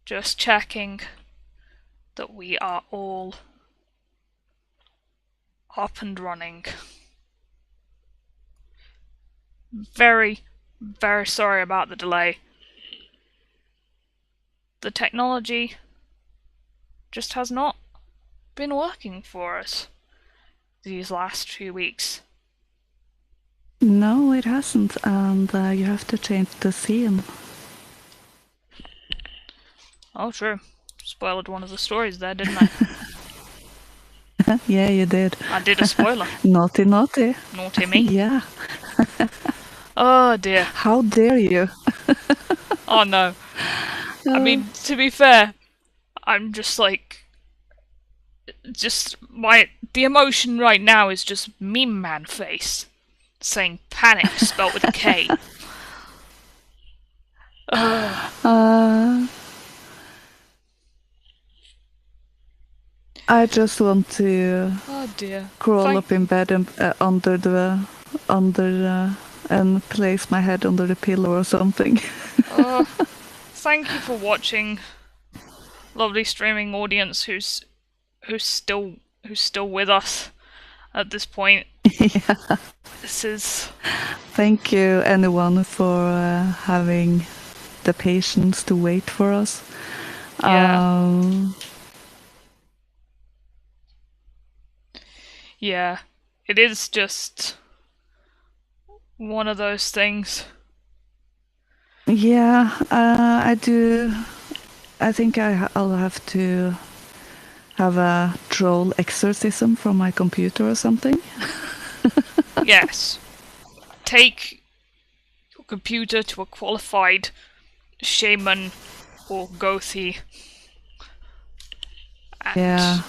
Just checking that we are all up and running. Very, very sorry about the delay. The technology just has not been working for us these last few weeks. No, it hasn't, and you have to change the scene. Oh, true. Spoiled one of the stories there, didn't I? Yeah, you did. I did a spoiler. Naughty, naughty. Naughty me. Yeah. Oh dear. How dare you? Oh no. I mean, to be fair, I'm just like... The emotion right now is just meme man face. Saying panic spelled with a K. I just want to Oh dear. crawl up in bed and and place my head under the pillow or something. Thank you for watching, lovely streaming audience who's still with us at this point. Yeah. This is... Thank you, anyone, for having the patience to wait for us. Yeah. Yeah, it is just one of those things. Yeah, I do. I think I'll have to have a troll exorcism from my computer or something. Yes. Take your computer to a qualified shaman or gothi and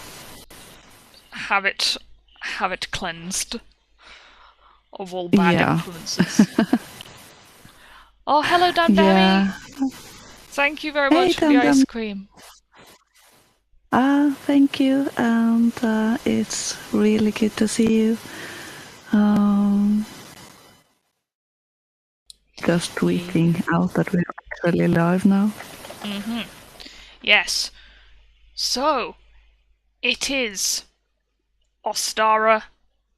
have it cleansed of all bad influences. Oh, hello, Damdami! Yeah. Thank you very much for the ice cream. Thank you, and it's really good to see you. Just tweeting out that we're actually live now. Yes. So, it is Ostara,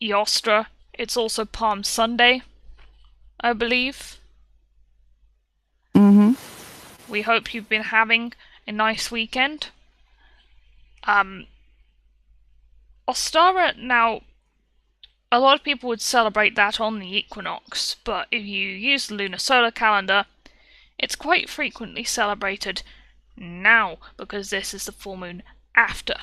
Eostra. It's also Palm Sunday, I believe. We hope you've been having a nice weekend. Ostara, now, a lot of people would celebrate that on the equinox, but if you use the lunar solar calendar, it's quite frequently celebrated now, because this is the full moon after,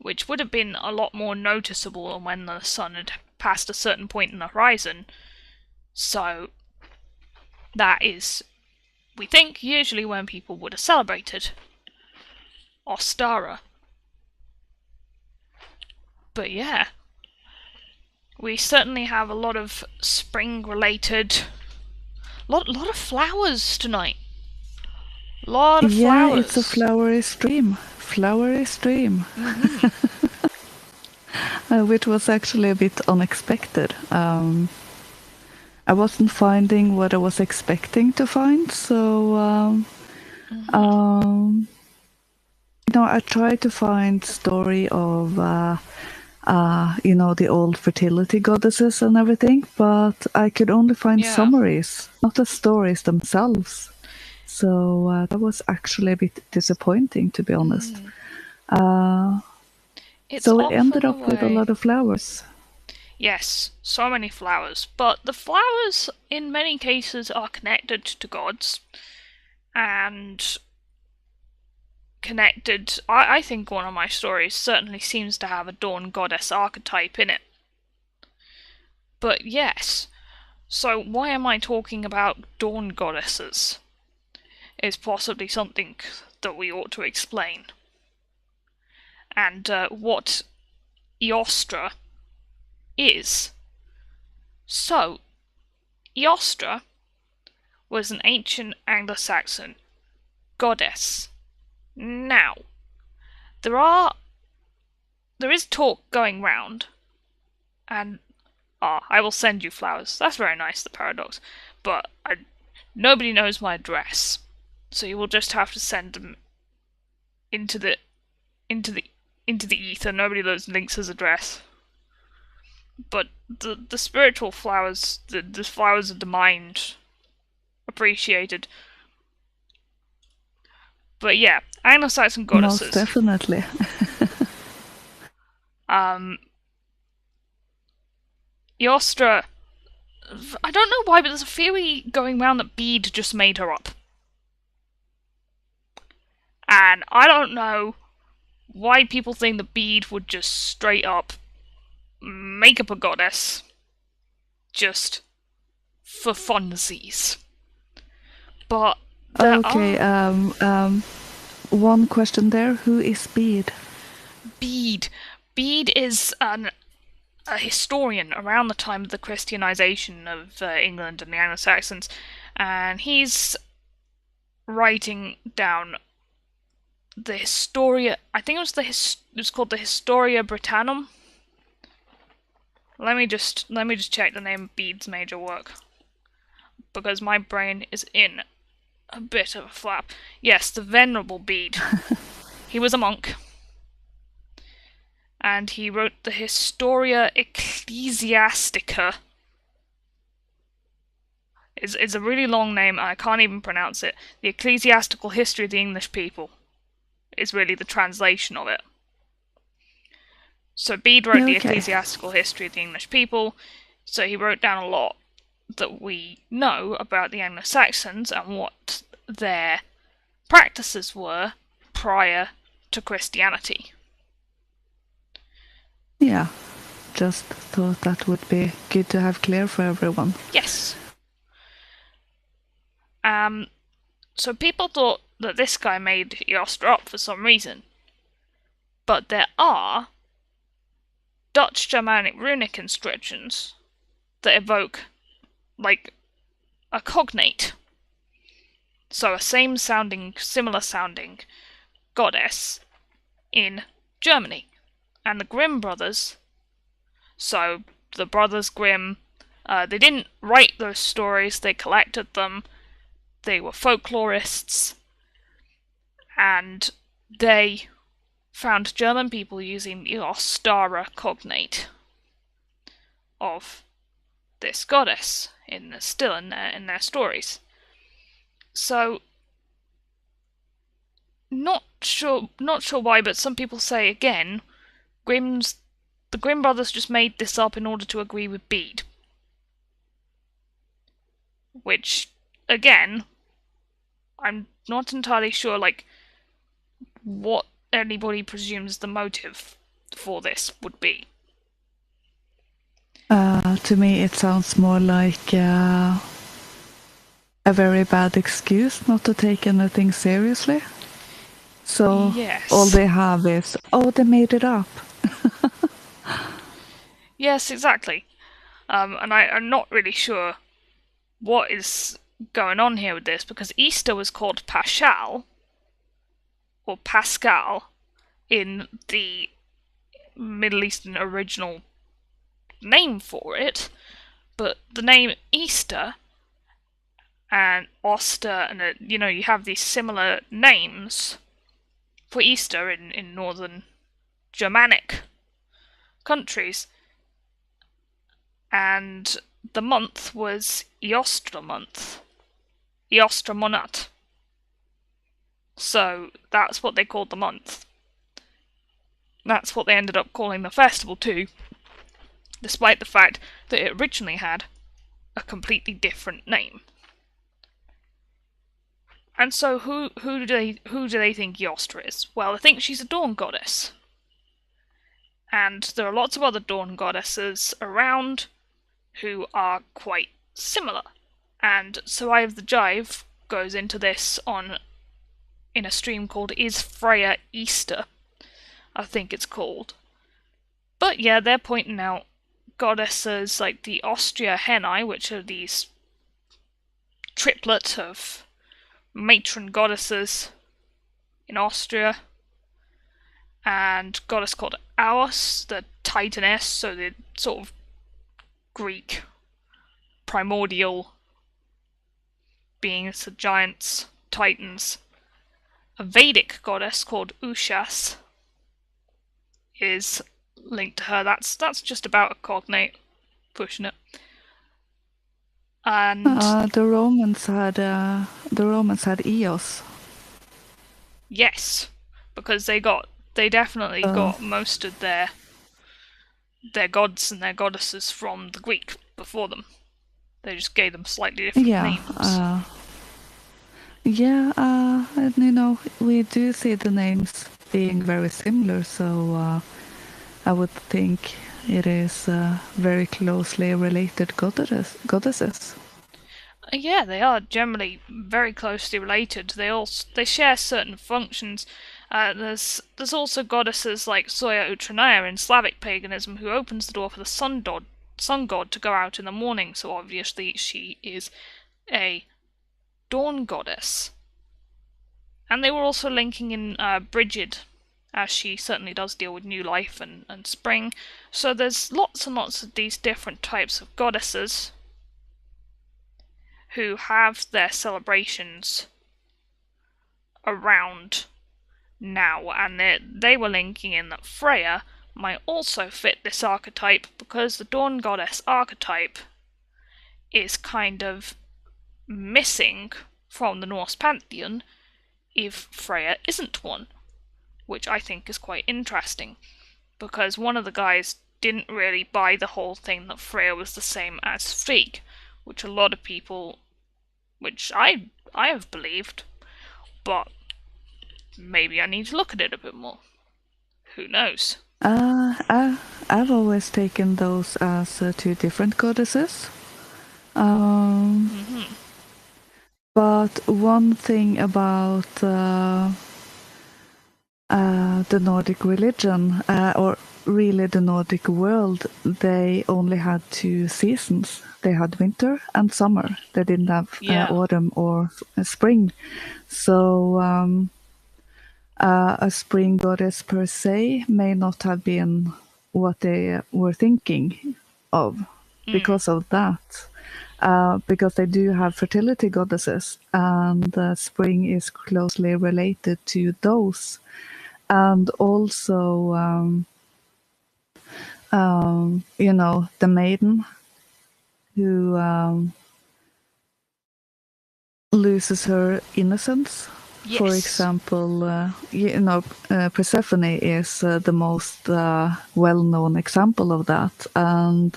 which would have been a lot more noticeable when the sun had passed a certain point in the horizon. So that is, we think, usually when people would have celebrated Ostara. But yeah, we certainly have a lot of spring-related... lot of flowers tonight. Lot of flowers. Yeah, it's a flowery stream. Flowery stream. Which was actually a bit unexpected. I wasn't finding what I was expecting to find, so I tried to find story of the old fertility goddesses and everything, but I could only find summaries, not the stories themselves. So that was actually a bit disappointing, to be honest. So we ended up with a lot of flowers. Yes, so many flowers. But the flowers, in many cases, are connected to gods. And connected... I think one of my stories certainly seems to have a dawn goddess archetype in it. But yes, so why am I talking about dawn goddesses? Is possibly something that we ought to explain. And what Eostra is. So, Eostra was an ancient Anglo-Saxon goddess. Now, there is talk going round, and I will send you flowers. That's very nice, the paradox. But nobody knows my address. So you will just have to send them into the ether. Nobody knows Lynx's address. But the spiritual flowers, the flowers of the mind, appreciated. But yeah, Anglo-Saxon goddesses. Most definitely. Eostre, I don't know why, but there's a theory going around that Bede just made her up. And I don't know why people think that Bede would just straight up make up a goddess just for funsies. But okay, one question there. Who is Bede? Bede is a historian around the time of the Christianization of England and the Anglo-Saxons, and he's writing down the Historia. I think it was called the Historia Britannum. Let me just check the name of Bede's major work, because my brain is in a bit of a flap. Yes, the Venerable Bede. He was a monk, and he wrote the Historia Ecclesiastica. It's a really long name, I can't even pronounce it. The Ecclesiastical History of the English People is really the translation of it. So Bede wrote the Ecclesiastical History of the English People, so he wrote down a lot that we know about the Anglo-Saxons and what their practices were prior to Christianity. Yeah, just thought that would be good to have clear for everyone. Yes. So people thought that this guy made Eostre up for some reason. But there are Dutch Germanic runic inscriptions that evoke, like, a cognate. So a similar sounding goddess in Germany. And the Grimm brothers, so the brothers Grimm, they didn't write those stories, they collected them. They were folklorists, and they found German people using the Ostara cognate of this goddess in their stories. So, not sure why, but some people say again, the Grimm brothers just made this up in order to agree with Bede, which, again, I'm not entirely sure, like, what anybody presumes the motive for this would be. To me, it sounds more like a very bad excuse not to take anything seriously. So yes. All they have is, they made it up. Yes, exactly. And I'm not really sure what is going on here with this, because Easter was called Paschal, or Pascal, in the Middle Eastern original name for it, but the name Easter and Oster, and you have these similar names for Easter in northern Germanic countries, and the month was Eostre month, Eostre Monat. So that's what they called the month. That's what they ended up calling the festival too, despite the fact that it originally had a completely different name. And so who do they think Eostre is? Well, they think she's a dawn goddess. And there are lots of other dawn goddesses around who are quite similar. And so Eye of the Jive goes into this in a stream called Is Freya Easter, I think it's called. But yeah, they're pointing out goddesses like the Ostria Henai, which are these triplet of matron goddesses in Austria, and goddess called Aos, the Titaness, so the sort of Greek primordial beings, the giants Titans. A Vedic goddess called Ushas is linked to her. That's just about a cognate, pushing it. And the Romans had Eos. Yes, because they definitely got most of their gods and their goddesses from the Greek before them. They just gave them slightly different names. And we do see the names being very similar, so I would think it is very closely related goddesses. Yeah, they are generally very closely related. They share certain functions. There's also goddesses like Zoya Utranaya in Slavic paganism, who opens the door for the sun god to go out in the morning. So obviously she is a dawn goddess. And they were also linking in Brigid, as she certainly does deal with new life and spring. So there's lots and lots of these different types of goddesses who have their celebrations around now, and they were linking in that Freya might also fit this archetype, because the dawn goddess archetype is kind of missing from the Norse pantheon if Freya isn't one, which I think is quite interesting, because one of the guys didn't really buy the whole thing that Freya was the same as Frigg, which a lot of people, which I have believed, but maybe I need to look at it a bit more. Who knows? I've always taken those as two different goddesses. But one thing about the Nordic religion, or really the Nordic world, they only had 2 seasons. They had winter and summer. They didn't have autumn or spring. So a spring goddess per se may not have been what they were thinking of because of that. Because they do have fertility goddesses, and spring is closely related to those. And also, the maiden who loses her innocence. Yes. For example, Persephone is the most well-known example of that. And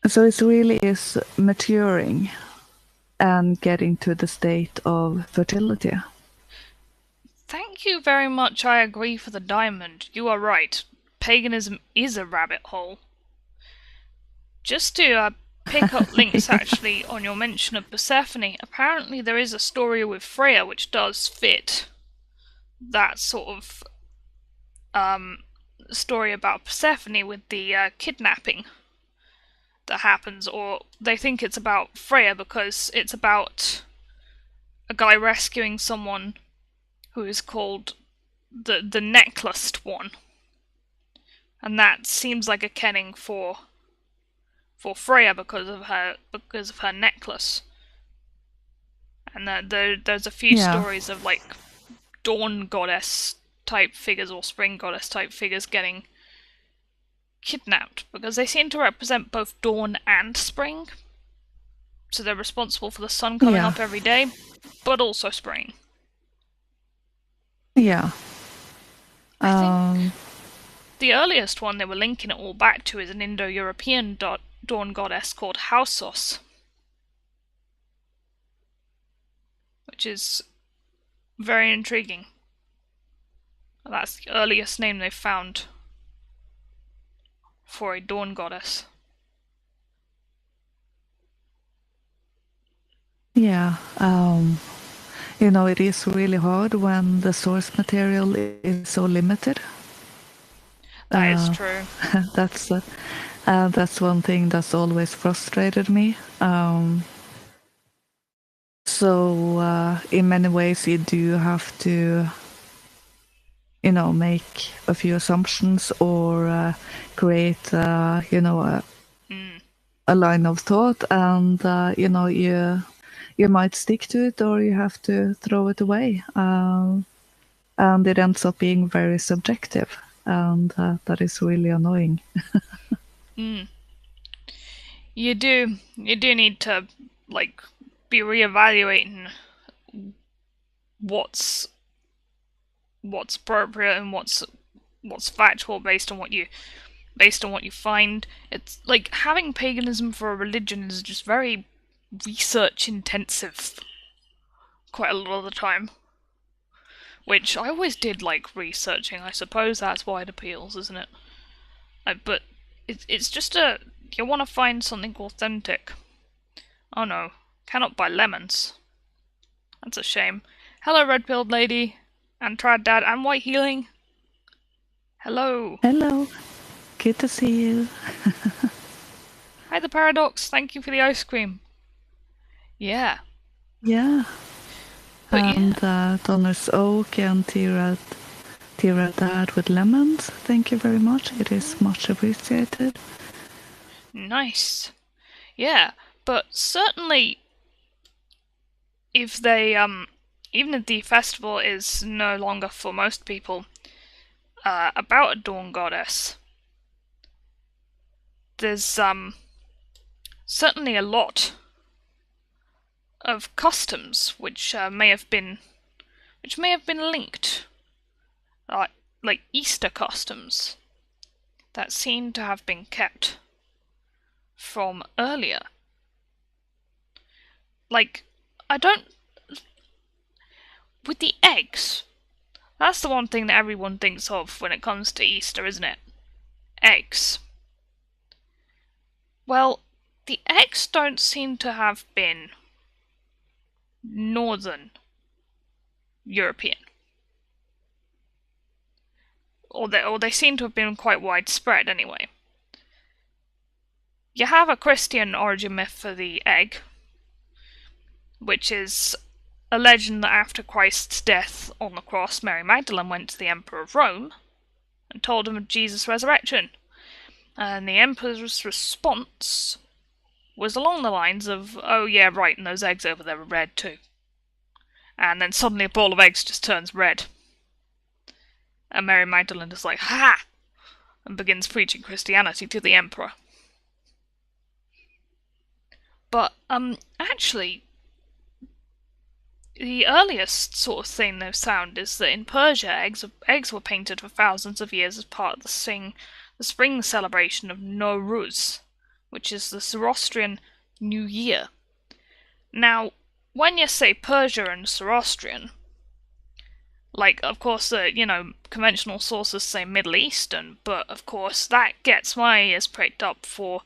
so it really is maturing and getting to the state of fertility. Thank you very much. I agree for the diamond. You are right. Paganism is a rabbit hole. Just to pick up links actually on your mention of Persephone, apparently there is a story with Freya which does fit that sort of story about Persephone with the kidnapping that happens, or they think it's about Freya because it's about a guy rescuing someone who is called the Necklaced One, and that seems like a kenning for Freya because of her necklace. And there's a few stories of like dawn goddess type figures or spring goddess type figures getting kidnapped, because they seem to represent both dawn and spring. So they're responsible for the sun coming up every day, but also spring. Yeah. I think the earliest one they were linking it all back to is an Indo-European dawn goddess called Hausos, which is very intriguing. That's the earliest name they've found for a dawn goddess. Yeah, it is really hard when the source material is so limited. That is true. That's one thing that's always frustrated me. So in many ways you do have to make a few assumptions or create a line of thought, and you might stick to it or you have to throw it away, and it ends up being very subjective, and that is really annoying. Mm. You do need to like be reevaluating what's appropriate and what's factual based on what you find. It's like having paganism for a religion is just very research intensive quite a lot of the time. Which I always did like researching. I suppose that's why it appeals, isn't it? But it's just you want to find something authentic. Oh no, cannot buy lemons. That's a shame. Hello, red-pilled lady, and trad dad, and white healing. Hello. Hello, good to see you. Hi, the paradox. Thank you for the ice cream. Yeah. Yeah. But and Donner's Oak and Tira Dad with lemons. Thank you very much. It is much appreciated. Nice. Yeah, but certainly if they even if the festival is no longer for most people about a dawn goddess, there's certainly a lot of customs which may have been linked, like Easter customs that seem to have been kept from earlier. Like, I don't... With the eggs, that's the one thing that everyone thinks of when it comes to Easter, isn't it? Eggs. Well, the eggs don't seem to have been Northern European. Or they seem to have been quite widespread anyway. You have a Christian origin myth for the egg, which is a legend that after Christ's death on the cross, Mary Magdalene went to the Emperor of Rome and told him of Jesus' resurrection. And the Emperor's response was along the lines of, oh yeah, right, and those eggs over there are red too. And then suddenly a bowl of eggs just turns red. And Mary Magdalene is like, ha! And begins preaching Christianity to the Emperor. But, actually, the earliest sort of thing they've found is that in Persia, eggs were painted for thousands of years as part of the spring celebration of Nowruz, which is the Zoroastrian New Year. Now, when you say Persia and Zoroastrian, like, of course, conventional sources say Middle Eastern, but of course that gets my ears pricked up for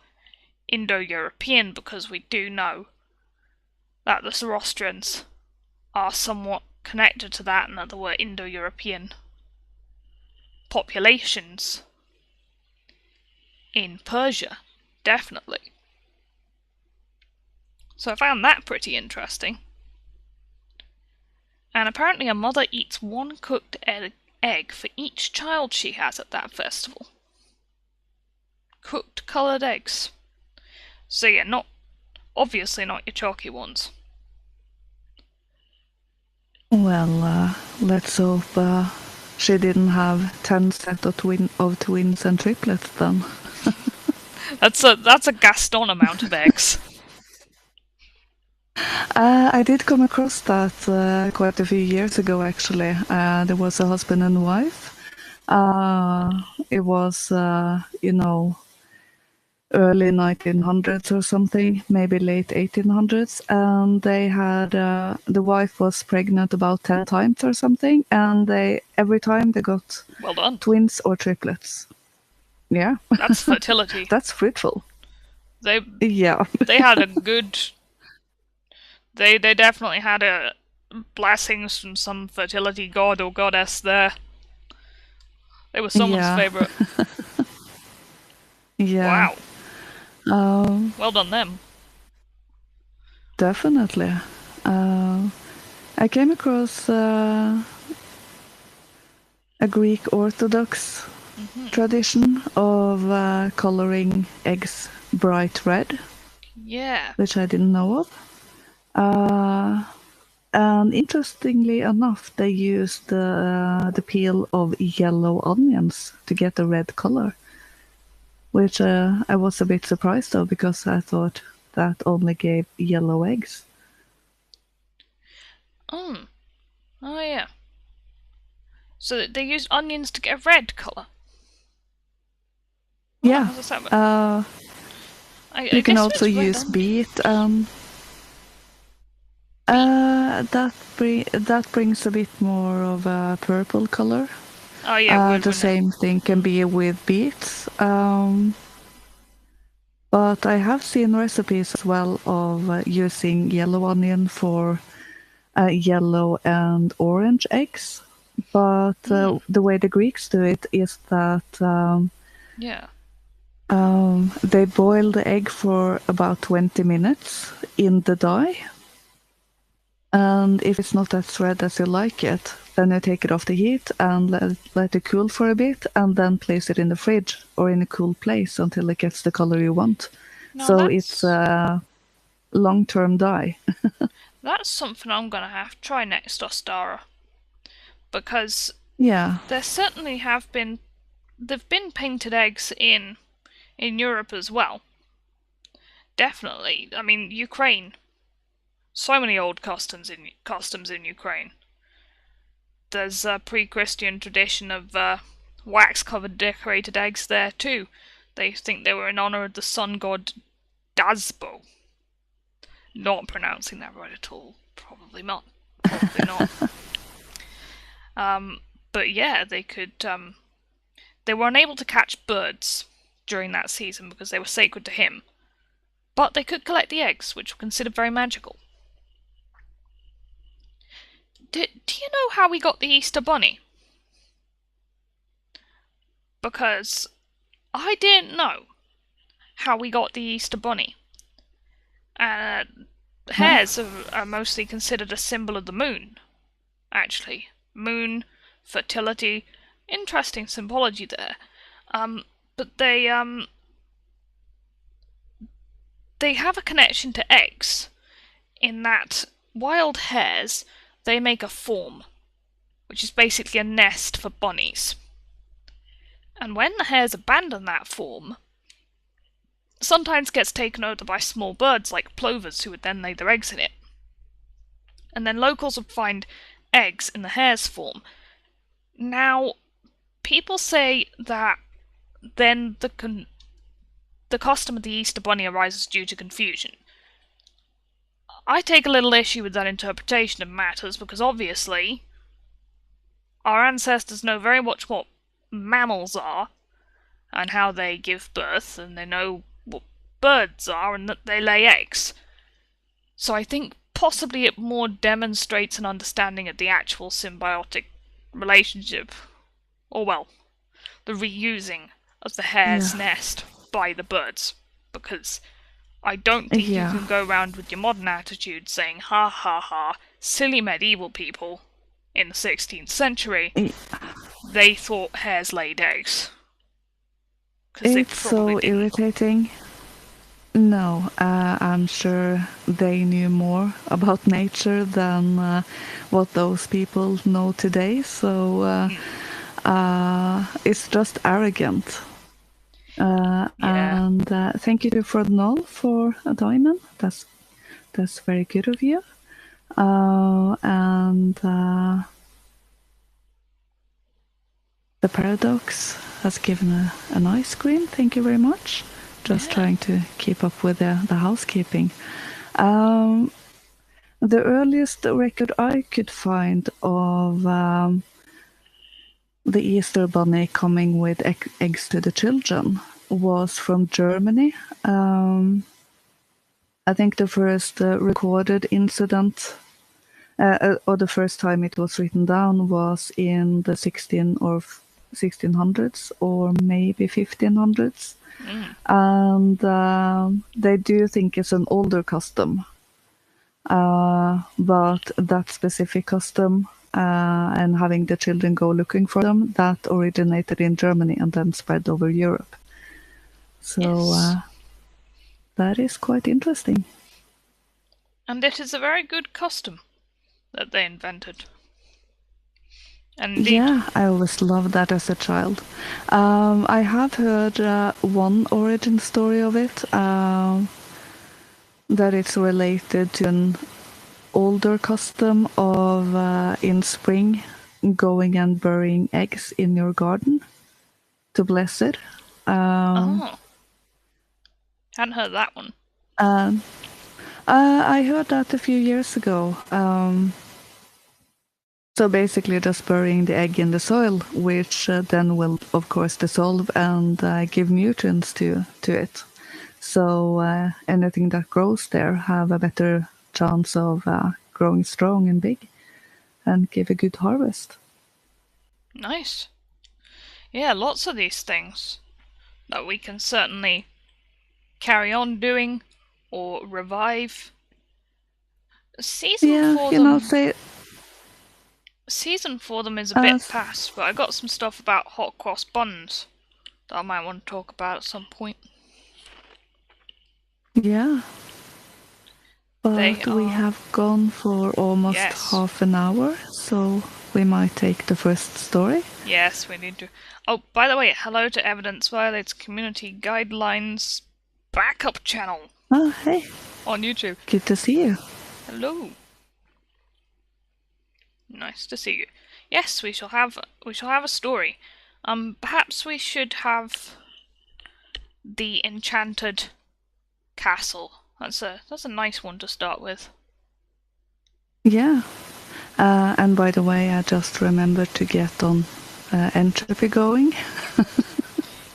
Indo-European, because we do know that the Zoroastrians are somewhat connected to that, and that there were Indo-European populations in Persia, definitely. So I found that pretty interesting. And apparently a mother eats one cooked egg for each child she has at that festival. Cooked coloured eggs. So yeah, obviously not your chalky ones. Well, let's hope she didn't have 10 sets of twins and triplets then. That's a Gaston amount of eggs. I did come across that quite a few years ago, actually. There was a husband and wife. It was, early 1900s or something, maybe late 1800s, and they had the wife was pregnant about 10 times or something, and every time they got well done. Twins or triplets. Yeah, that's fertility. That's fruitful. They they had a good. They definitely had blessings from some fertility god or goddess there. They were someone's favorite. Yeah. Wow. Well done them. Definitely. I came across a Greek Orthodox tradition of coloring eggs bright red, Yeah. which I didn't know of. And interestingly enough, they used the peel of yellow onions to get a red color, which I was a bit surprised of because I thought that only gave yellow eggs. Oh. Oh yeah. So they used onions to get a red colour. Oh, Yeah. how's that? I You can guess also it's red use onion. beet. That brings a bit more of a purple color. Oh yeah, The same thing can be with beets. But I have seen recipes as well of using yellow onion for yellow and orange eggs. But the way the Greeks do it is that yeah. they boil the egg for about 20 minutes in the dye. And if it's not as red as you like it, then you take it off the heat and let it cool for a bit, and then place it in the fridge or in a cool place until it gets the color you want. Now So it's a long-term dye. that's something I'm gonna have to try next Ostara, because Yeah. there certainly there've been painted eggs in Europe as well. Definitely. I mean, Ukraine. So many old customs in Ukraine. There's a pre-Christian tradition of wax-covered decorated eggs there too. They think they were in honor of the sun god Dazbo. Not pronouncing that right at all. Probably not. But yeah, they were unable to catch birds during that season because they were sacred to him. But they could collect the eggs, which were considered very magical. Do you know how we got the Easter Bunny? Because I didn't know how we got the Easter Bunny. Hares are mostly considered a symbol of the moon, actually. Moon, fertility, interesting symbology there. But they have a connection to eggs, in that wild hares, they make a form, which is basically a nest for bunnies. And when the hares abandon that form, sometimes gets taken over by small birds like plovers who would then lay their eggs in it. And then locals would find eggs in the hare's form. Now, people say that then the custom of the Easter Bunny arises due to confusion. I take a little issue with that interpretation of matters because obviously our ancestors know very much what mammals are and how they give birth, and they know what birds are and that they lay eggs. So I think possibly it more demonstrates an understanding of the actual symbiotic relationship, or well, the reusing of the hare's nest by the birds, because I don't think you can go around with your modern attitude saying, ha ha ha, silly medieval people in the 16th century, they thought hares laid eggs. It's so irritating. No, I'm sure they knew more about nature than what those people know today, so it's just arrogant. And thank you to Frodnall for a diamond. That's very good of you. And the Paradox has given a nice screen. Thank you very much. Just trying to keep up with the housekeeping. The earliest record I could find of the Easter Bunny coming with eggs to the children was from Germany. I think the first recorded incident, or the first time it was written down, was in the 1600s or maybe 1500s. And they do think it's an older custom. But that specific custom and having the children go looking for them, that originated in Germany and then spread over Europe. So that is quite interesting. And it is a very good custom that they invented. And indeed, Yeah, I always loved that as a child. I have heard one origin story of it, that it's related to an older custom of in spring going and burying eggs in your garden to bless it. oh, hadn't heard that one. I heard that a few years ago. So basically just burying the egg in the soil, which then will, of course, dissolve and give nutrients to it. So anything that grows there have a better chance of growing strong and big and give a good harvest. Nice. Yeah, lots of these things that we can certainly carry on doing or revive. Season for them is a bit past, but I got some stuff about hot cross buns that I might want to talk about at some point. Yeah. But we have gone for almost half an hour, so we might take the first story. Yes, we need to. Oh, by the way, hello to Evidence Violates Community Guidelines backup channel. Oh, hey. On YouTube. Good to see you. Hello. Nice to see you. Yes, we shall have a story. Perhaps we should have the Enchanted Castle. That's a nice one to start with. Yeah. And by the way, I just remembered to get on entropy going.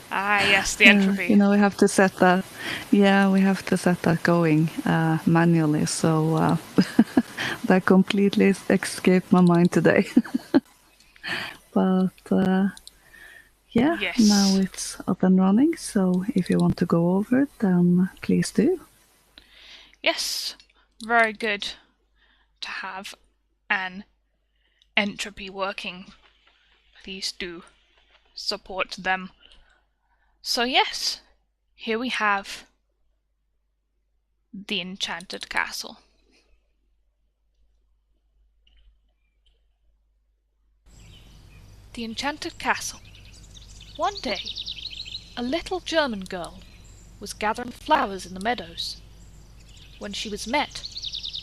Yes, the entropy. We have to set that. Yeah, we have to set that going manually. So that completely escaped my mind today. But yes. Now it's up and running. So if you want to go over it, then please do. Yes, very good to have an entropy working. Please do support them. So yes, here we have the Enchanted Castle. The Enchanted Castle. One day, a little German girl was gathering flowers in the meadows when she was met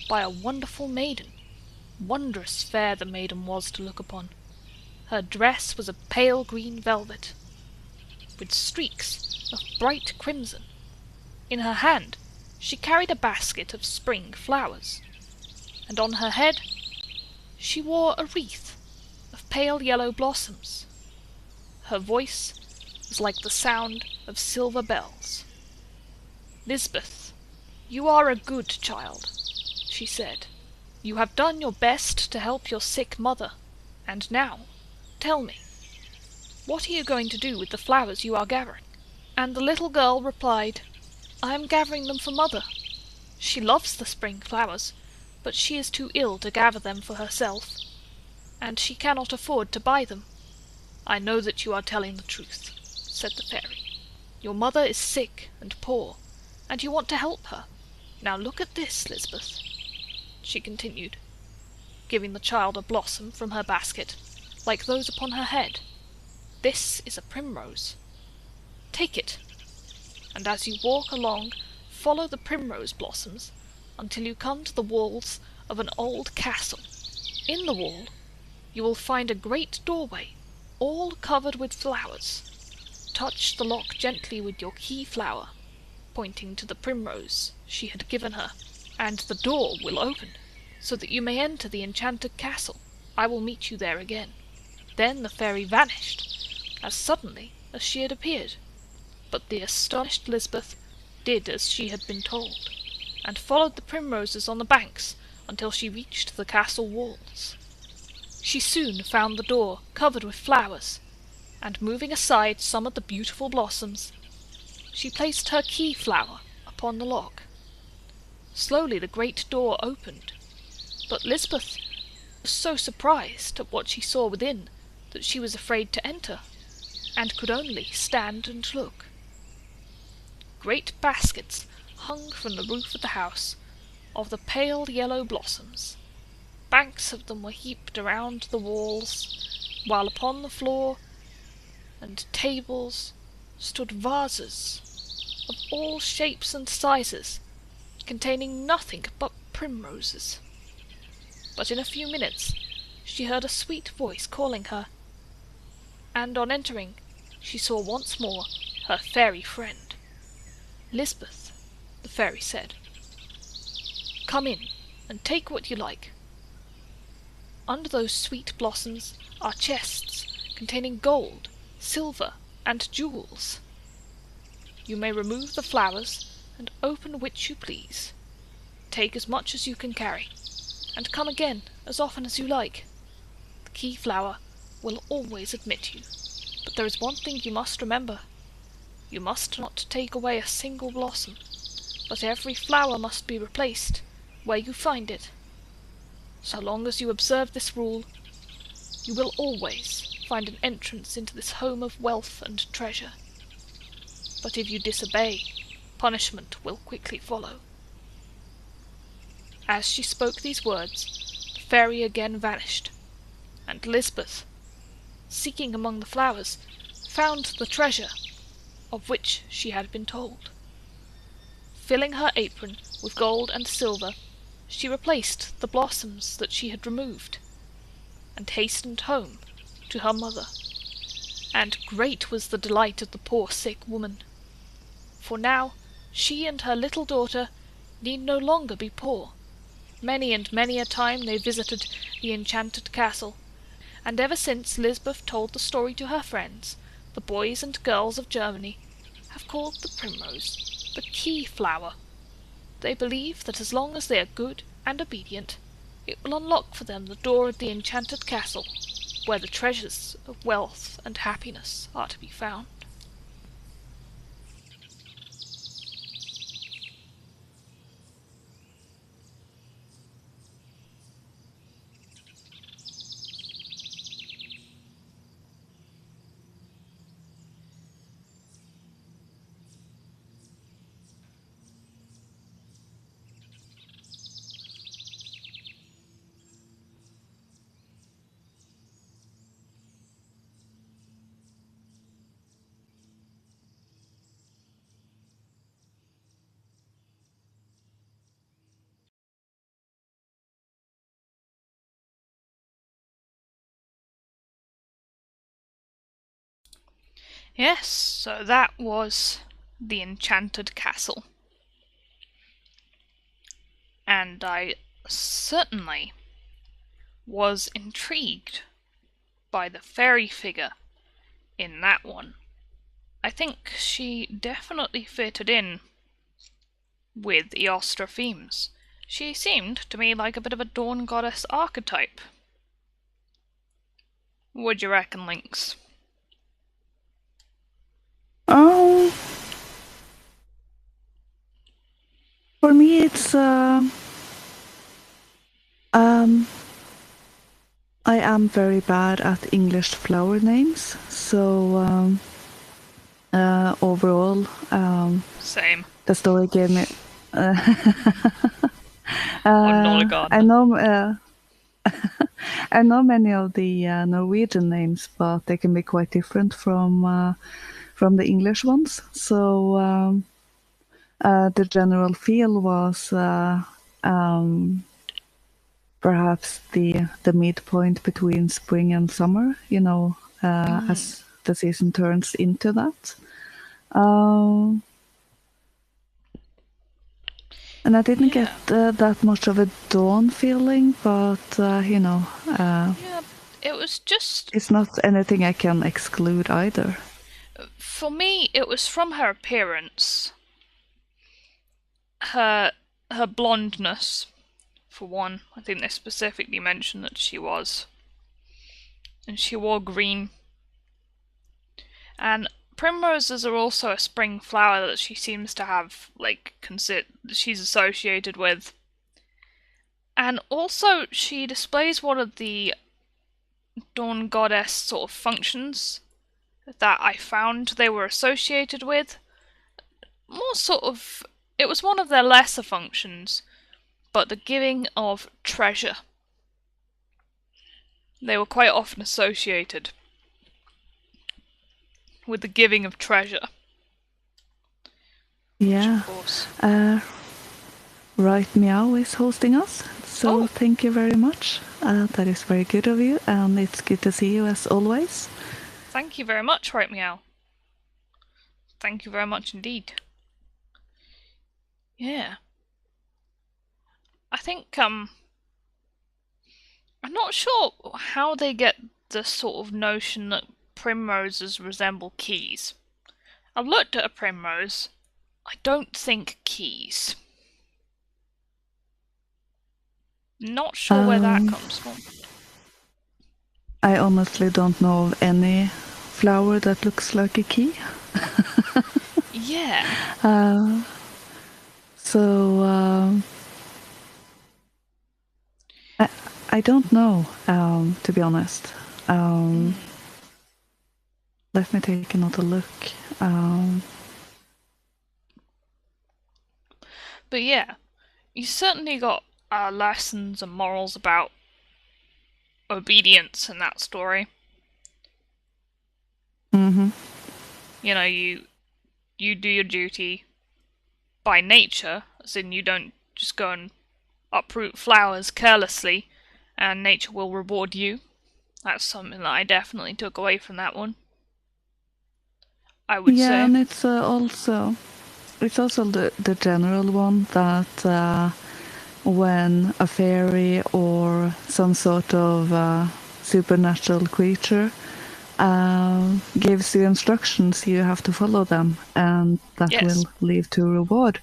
by a wonderful maiden. Wondrous fair the maiden was to look upon. Her dress was of pale green velvet, with streaks of bright crimson. In her hand she carried a basket of spring flowers, and on her head she wore a wreath of pale yellow blossoms. Her voice was like the sound of silver bells. "Lisbeth, you are a good child," she said. "You have done your best to help your sick mother, and now, tell me, what are you going to do with the flowers you are gathering?" And the little girl replied, "I am gathering them for Mother. She loves the spring flowers, but she is too ill to gather them for herself, and she cannot afford to buy them." "I know that you are telling the truth," said the fairy. "Your mother is sick and poor, and you want to help her. Now look at this, Lisbeth," she continued, giving the child a blossom from her basket, like those upon her head. "This is a primrose. Take it, and as you walk along, follow the primrose blossoms until you come to the walls of an old castle. In the wall you will find a great doorway, all covered with flowers. Touch the lock gently with your key flower," pointing to the primrose she had given her, "and the door will open, so that you may enter the enchanted castle. I will meet you there again." Then the fairy vanished, as suddenly as she had appeared, but the astonished Lisbeth did as she had been told, and followed the primroses on the banks until she reached the castle walls. She soon found the door covered with flowers, and moving aside some of the beautiful blossoms, she placed her key flower upon the lock. Slowly the great door opened, but Lisbeth was so surprised at what she saw within that she was afraid to enter, and could only stand and look. Great baskets hung from the roof of the house of the pale yellow blossoms. Banks of them were heaped around the walls, while upon the floor and tables stood vases of all shapes and sizes, containing nothing but primroses. But in a few minutes she heard a sweet voice calling her, and on entering she saw once more her fairy friend. "Lisbeth," the fairy said, "come in and take what you like. Under those sweet blossoms are chests containing gold, silver, and jewels. You may remove the flowers and open which you please. Take as much as you can carry, and come again as often as you like. The key flower will always admit you, but there is one thing you must remember. You must not take away a single blossom, but every flower must be replaced where you find it. So long as you observe this rule, you will always find an entrance into this home of wealth and treasure. But if you disobey, punishment will quickly follow." As she spoke these words, the fairy again vanished, and Lisbeth, seeking among the flowers, found the treasure of which she had been told. Filling her apron with gold and silver, she replaced the blossoms that she had removed, and hastened home to her mother. And great was the delight of the poor sick woman, for now she and her little daughter need no longer be poor. Many and many a time they visited the enchanted castle, and ever since Lisbeth told the story to her friends, the boys and girls of Germany have called the primrose the key flower. They believe that as long as they are good and obedient, it will unlock for them the door of the enchanted castle, where the treasures of wealth and happiness are to be found. Yes, so that was the enchanted castle. And I certainly was intrigued by the fairy figure in that one. I think she definitely fitted in with Eostrophemes. She seemed to me like a bit of a dawn goddess archetype. What do you reckon, Lynx? Oh, for me, it's I am very bad at English flower names, so overall, Same. the story gave me. I'm not a gardener. I know. I know many of the Norwegian names, but they can be quite different from the English ones. So the general feel was perhaps the midpoint between spring and summer. As the season turns into that. And I didn't get that much of a dawn feeling, but Yeah, it was just... it's not anything I can exclude either. For me, it was from her appearance. Her blondness, for one. I think they specifically mentioned that she was. And she wore green. And primroses are also a spring flower that she seems to have, she's associated with. And also, she displays one of the dawn goddess sort of functions that I found they were associated with. More sort of It was one of their lesser functions, but the giving of treasure. They were quite often associated with the giving of treasure. Yeah. Which, of course. Right Meow is hosting us, so thank you very much. That is very good of you, and it's good to see you as always. Thank you very much, Right Meow. Thank you very much indeed. Yeah. I think, I'm not sure how they get the sort of notion that primroses resemble keys. I've looked at a primrose. I don't think keys. Not sure where that comes from. I honestly don't know of any flower that looks like a key. Yeah. I don't know, to be honest. Let me take another look. But yeah, you certainly got lessons and morals about obedience in that story. Mm-hmm. You know, you do your duty by nature, as in you don't just go and uproot flowers carelessly, and nature will reward you. That's something that I definitely took away from that one. I would say. Yeah, and it's also the general one that when a fairy or some sort of supernatural creature gives you instructions, you have to follow them, and that will lead to reward.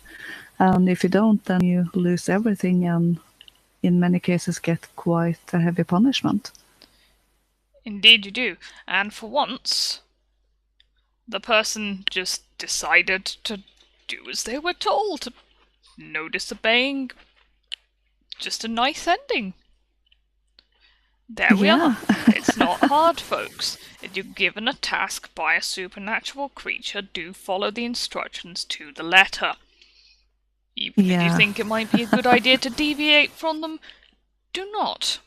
And if you don't, then you lose everything, and in many cases get quite a heavy punishment. Indeed you do. And for once, the person just decided to do as they were told. No disobeying. Just a nice ending. There we are. It's not hard, folks. If you're given a task by a supernatural creature, do follow the instructions to the letter. Even if you think it might be a good idea to deviate from them, do not.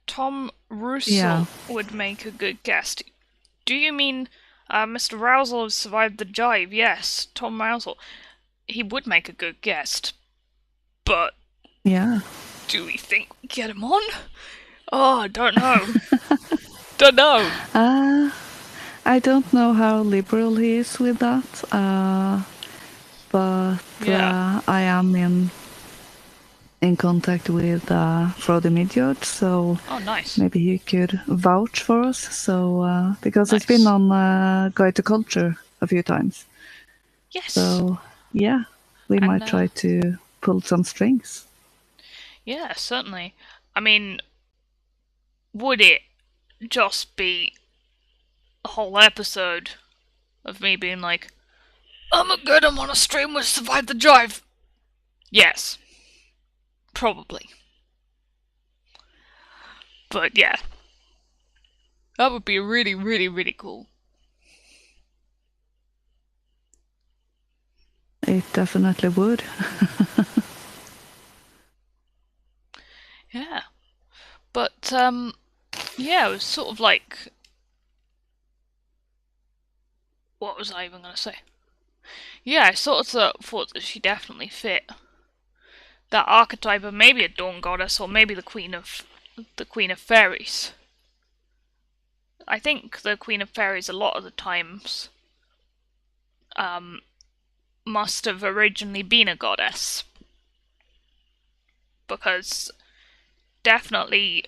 Tom Russell would make a good guest. Do you mean Mr. Rousel has survived the jive? Yes, Tom Rousel. He would make a good guest. But... yeah. Do we think we get him on? Oh, I don't know. Don't know. I don't know how liberal he is with that. But I am in contact with Frode Midgard, so nice. Maybe he could vouch for us. So because it's been on Guide to Culture a few times. Yes. So yeah, we might try to pull some strings. Yeah, certainly. I mean, would it just be a whole episode of me being like, I'm on a stream with Survive the Jive? Yes. Probably. But yeah. That would be really, really, really cool. It definitely would. Yeah. But, yeah, it was sort of like... What was I even going to say? Yeah, I sort of thought that she definitely fit that archetype of maybe a dawn goddess or maybe the queen of fairies. I think the queen of fairies a lot of the times must have originally been a goddess, because definitely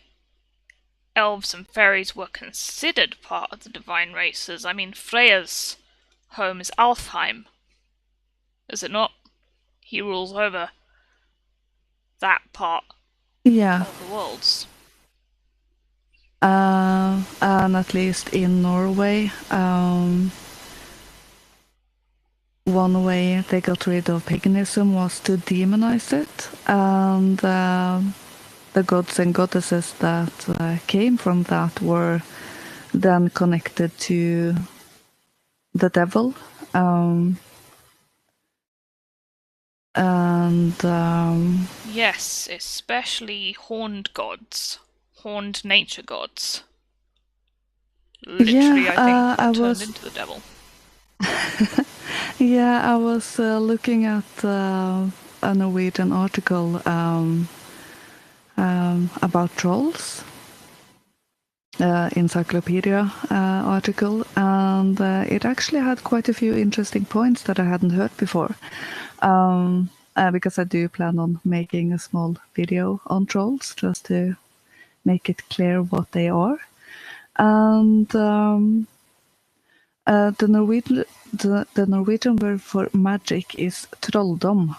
elves and fairies were considered part of the divine races. I mean, Freya's home is Alfheim, is it not? He rules over that part of the worlds. And at least in Norway, one way they got rid of paganism was to demonize it, and the gods and goddesses that came from that were then connected to the devil. And Yes, especially horned gods. Horned nature gods. Literally, yeah, I think, I turned was into the devil. yeah, I was looking at a Norwegian article about trolls, encyclopedia article, and it actually had quite a few interesting points that I hadn't heard before. Because I do plan on making a small video on trolls just to make it clear what they are. And the Norwegian word for magic is trolldom.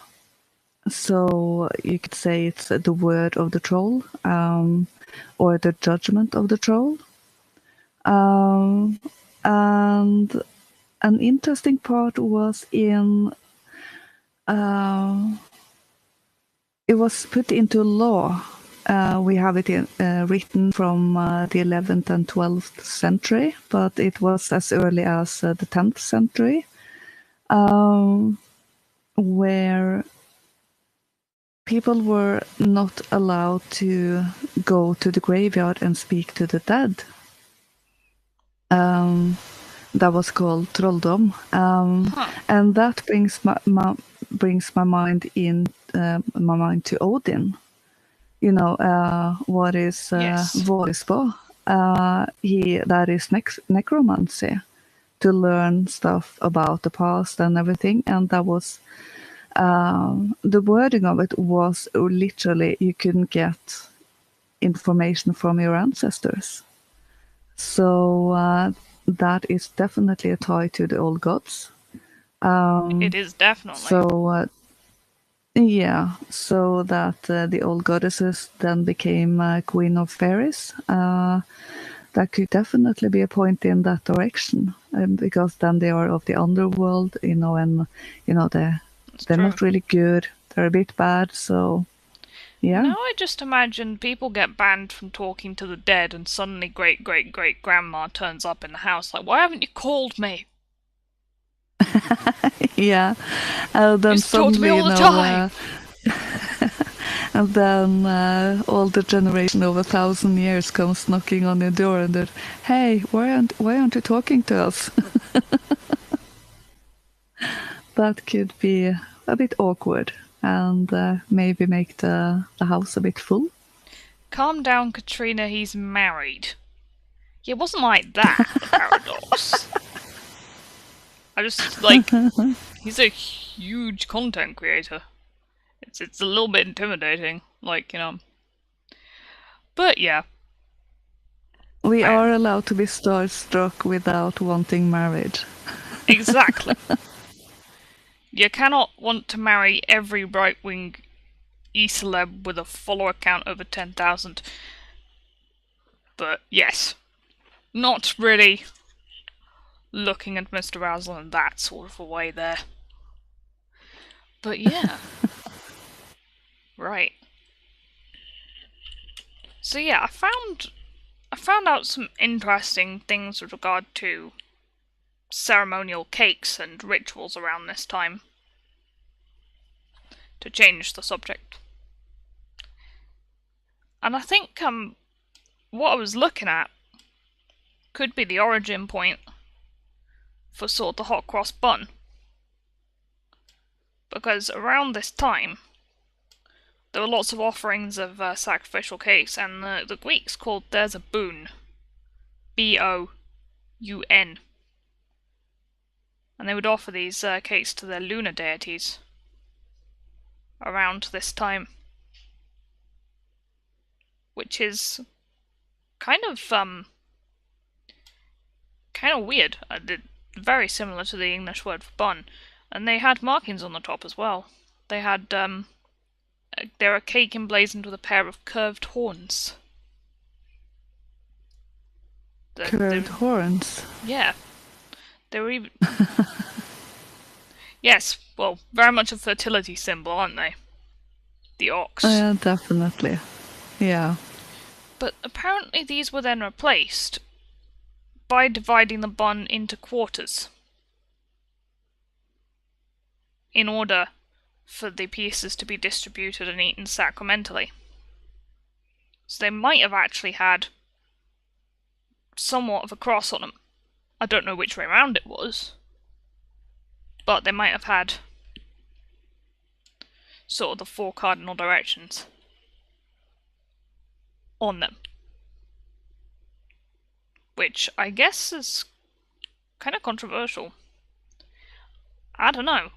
So you could say it's the word of the troll, or the judgment of the troll. And an interesting part was it was put into law. We have it written from the 11th and 12th century, but it was as early as the 10th century, where people were not allowed to go to the graveyard and speak to the dead. That was called trolldom, and that brings my mind to Odin. You know, what is Yes. Vårspa? That is necromancy, to learn stuff about the past and everything. And that was the wording of it was literally you couldn't get information from your ancestors. So that is definitely a tie to the old gods. It is definitely. So yeah, so that the old goddesses then became queen of fairies. That could definitely be a point in that direction, because then they are of the underworld, and they're true. not really good. They're a bit bad, so yeah. Now I just imagine people get banned from talking to the dead, and suddenly great-great-great-grandma turns up in the house like, why haven't you called me? Yeah, then You used to talk to me suddenly, all the time. and then all the generation of 1,000 years comes knocking on your door, and they're, hey, why aren't you talking to us? That could be a bit awkward, and maybe make the house a bit full. Calm down, Katrina, he's married. It wasn't like that, the paradox. I just, he's a huge content creator. It's a little bit intimidating, But yeah. We are allowed to be starstruck without wanting marriage. Exactly. You cannot want to marry every right-wing e-celeb with a follower count over 10,000. But yes, not really looking at Mr. Razzle in that sort of a way there. But yeah. Right. So yeah, I found out some interesting things with regard to ceremonial cakes and rituals around this time. To change the subject. And I think what I was looking at could be the origin point for sort of the hot cross bun. Because around this time, there were lots of offerings of sacrificial cakes, and the Greeks called theirs a boon. B-O-U-N. And they would offer these cakes to their lunar deities around this time. Which is kind of weird. Very similar to the English word for bun. And they had markings on the top as well. They had, they're a cake emblazoned with a pair of curved horns. Curved horns? Yeah. They were even... Yes, well, very much a fertility symbol, aren't they? The ox. Yeah, definitely. Yeah. But apparently these were then replaced by dividing the bun into quarters. In order for the pieces to be distributed and eaten sacramentally. So they might have actually had somewhat of a cross on them. I don't know which way around it was, but they might have had sort of the 4 cardinal directions on them. Which I guess is kind of controversial. I don't know.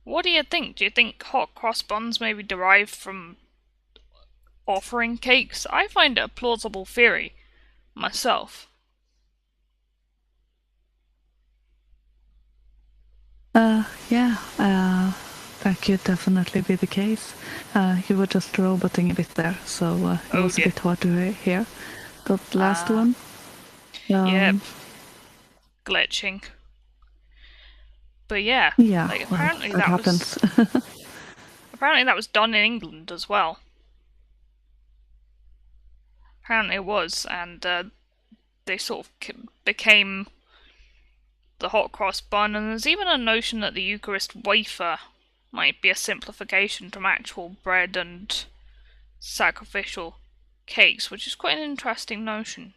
What do you think? Do you think hot cross buns may be derived from offering cakes? I find it a plausible theory myself. That could definitely be the case. You were just roboting a bit there, so it was a bit hard to hear. The last one? Yep. Glitching. But yeah, apparently that happens. Apparently that was done in England as well. Apparently it was, and they sort of became the hot cross bun, and there's even a notion that the Eucharist wafer might be a simplification from actual bread and sacrificial cakes, which is quite an interesting notion.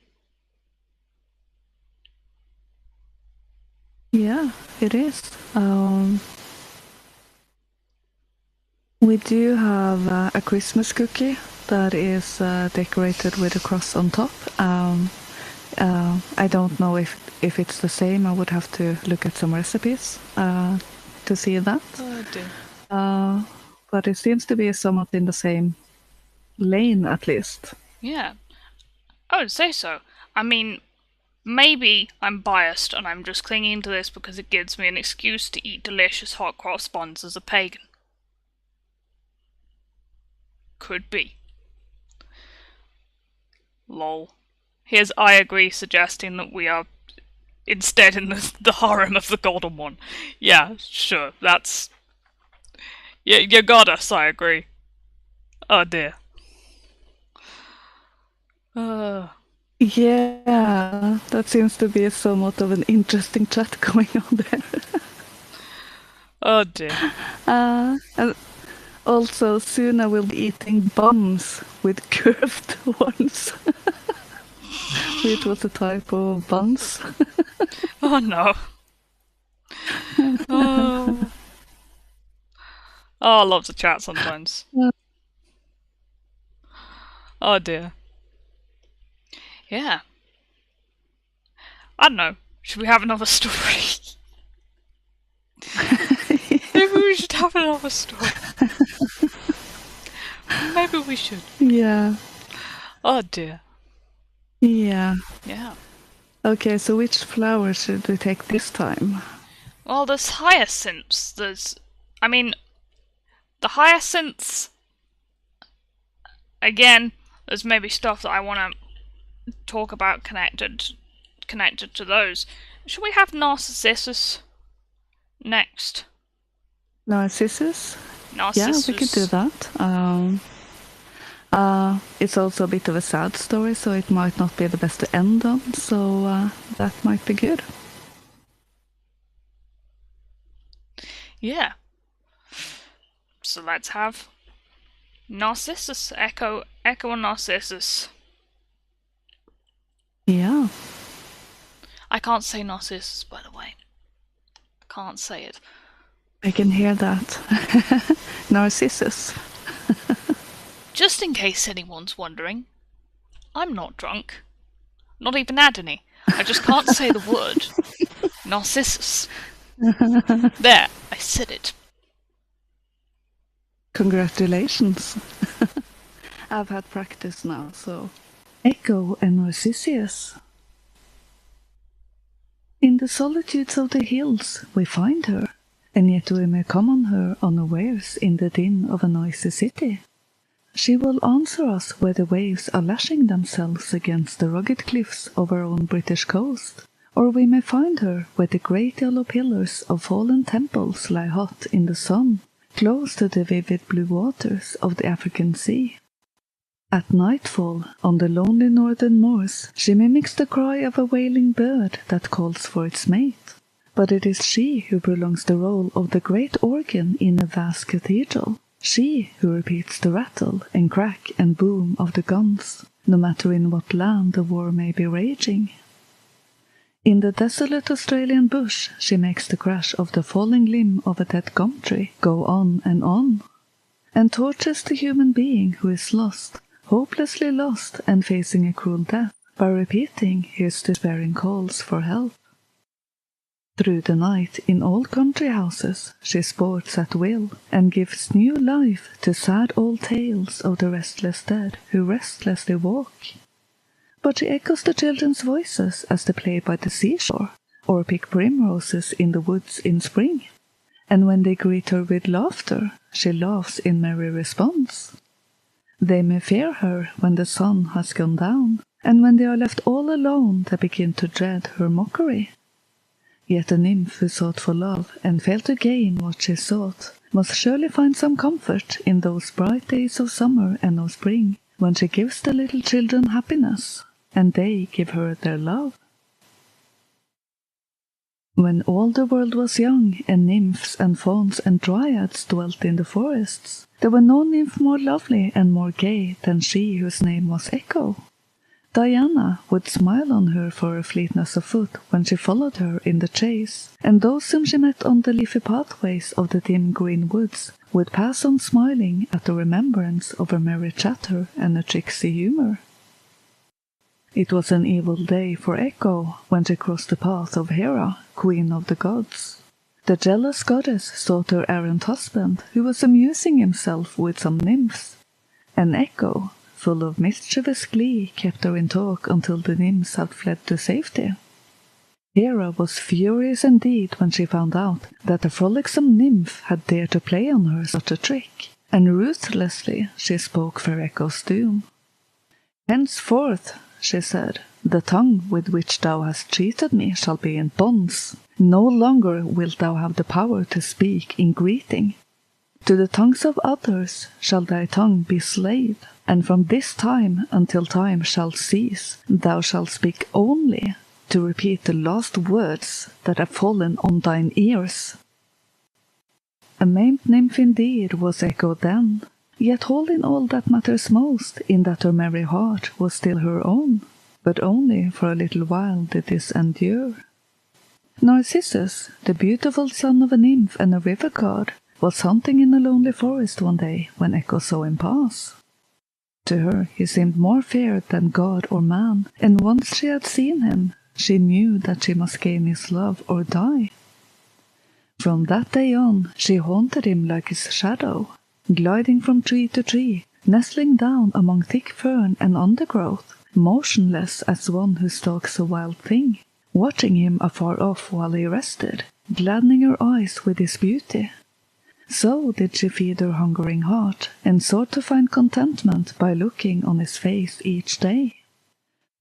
Yeah, it is. We do have a Christmas cookie that is decorated with a cross on top. I don't know if it's the same. I would have to look at some recipes to see that. Oh dear. But it seems to be somewhat in the same lane, at least. Yeah, I would say so. I mean, maybe I'm biased and I'm just clinging to this because it gives me an excuse to eat delicious hot cross buns as a pagan. Could be. Lol. Here's I agree suggesting that we are instead in the harem of the Golden One. Yeah, sure, that's... Yeah, you got us, I agree. Oh dear. Yeah, that seems to be somewhat of an interesting chat going on there. Oh dear. And also, soon I will be eating buns with curved ones. Which was a type of buns. Oh no. Oh. I love to chat sometimes. Oh dear. Yeah. I don't know. Should we have another story? Maybe we should have another story. Maybe we should. Yeah. Oh dear. Yeah. Yeah. Okay, so which flower should we take this time? Well, there's hyacinths. I mean, the hyacinths... Again, there's maybe stuff that I want to talk about connected to those. Should we have Narcissus next? Narcissus? Narcissus. Yeah, we could do that. It's also a bit of a sad story, so it might not be the best to end on, so that might be good. Yeah. So let's have Narcissus, Echo and Narcissus. Yeah. I can't say Narcissus, by the way. I can't say it. I can hear that. Narcissus. Just in case anyone's wondering, I'm not drunk. Not even Adony. I just can't say the word. Narcissus. There, I said it. Congratulations. I've had practice now, so... Echo and Narcissus. In the solitudes of the hills we find her, and yet we may come on her unawares in the din of a noisy city. She will answer us where the waves are lashing themselves against the rugged cliffs of our own British coast, or we may find her where the great yellow pillars of fallen temples lie hot in the sun, close to the vivid blue waters of the African Sea. At nightfall, on the lonely northern moors, she mimics the cry of a wailing bird that calls for its mate, But it is she who prolongs the role of the great organ in a vast cathedral. She who repeats the rattle and crack and boom of the guns, no matter in what land the war may be raging. In the desolate Australian bush, she makes the crash of the falling limb of a dead gum tree go on, and tortures the human being who is lost, hopelessly lost and facing a cruel death, by repeating his despairing calls for help. Through the night, in old country houses, she sports at will, and gives new life to sad old tales of the restless dead who restlessly walk. But she echoes the children's voices as they play by the seashore, or pick primroses in the woods in spring. And when they greet her with laughter, she laughs in merry response. They may fear her when the sun has gone down, and when they are left all alone they begin to dread her mockery. Yet a nymph who sought for love and failed to gain what she sought must surely find some comfort in those bright days of summer and of spring, when she gives the little children happiness, and they give her their love. When all the world was young, and nymphs and fauns and dryads dwelt in the forests, there were no nymph more lovely and more gay than she whose name was Echo. Diana would smile on her for her fleetness of foot when she followed her in the chase, and those whom she met on the leafy pathways of the dim green woods would pass on smiling at the remembrance of her merry chatter and her tricksy humour. It was an evil day for Echo when she crossed the path of Hera, queen of the gods. The jealous goddess sought her errant husband, who was amusing himself with some nymphs, and Echo, full of mischievous glee, kept her in talk until the nymphs had fled to safety. Hera was furious indeed when she found out that a frolicsome nymph had dared to play on her such a trick, and ruthlessly she spoke for Echo's doom. "Henceforth," she said, "the tongue with which thou hast treated me shall be in bonds. No longer wilt thou have the power to speak in greeting. To the tongues of others shall thy tongue be slave, and from this time until time shall cease, thou shalt speak only to repeat the last words that have fallen on thine ears." A maimed nymph indeed was Echo then, yet holding all that matters most, in that her merry heart was still her own, but only for a little while did this endure. Narcissus, the beautiful son of a nymph and a river god, was hunting in a lonely forest one day when Echo saw him pass. To her he seemed more feared than god or man, and once she had seen him, she knew that she must gain his love or die. From that day on she haunted him like his shadow, gliding from tree to tree, nestling down among thick fern and undergrowth, motionless as one who stalks a wild thing, watching him afar off while he rested, gladdening her eyes with his beauty. So did she feed her hungering heart, and sought to find contentment by looking on his face each day.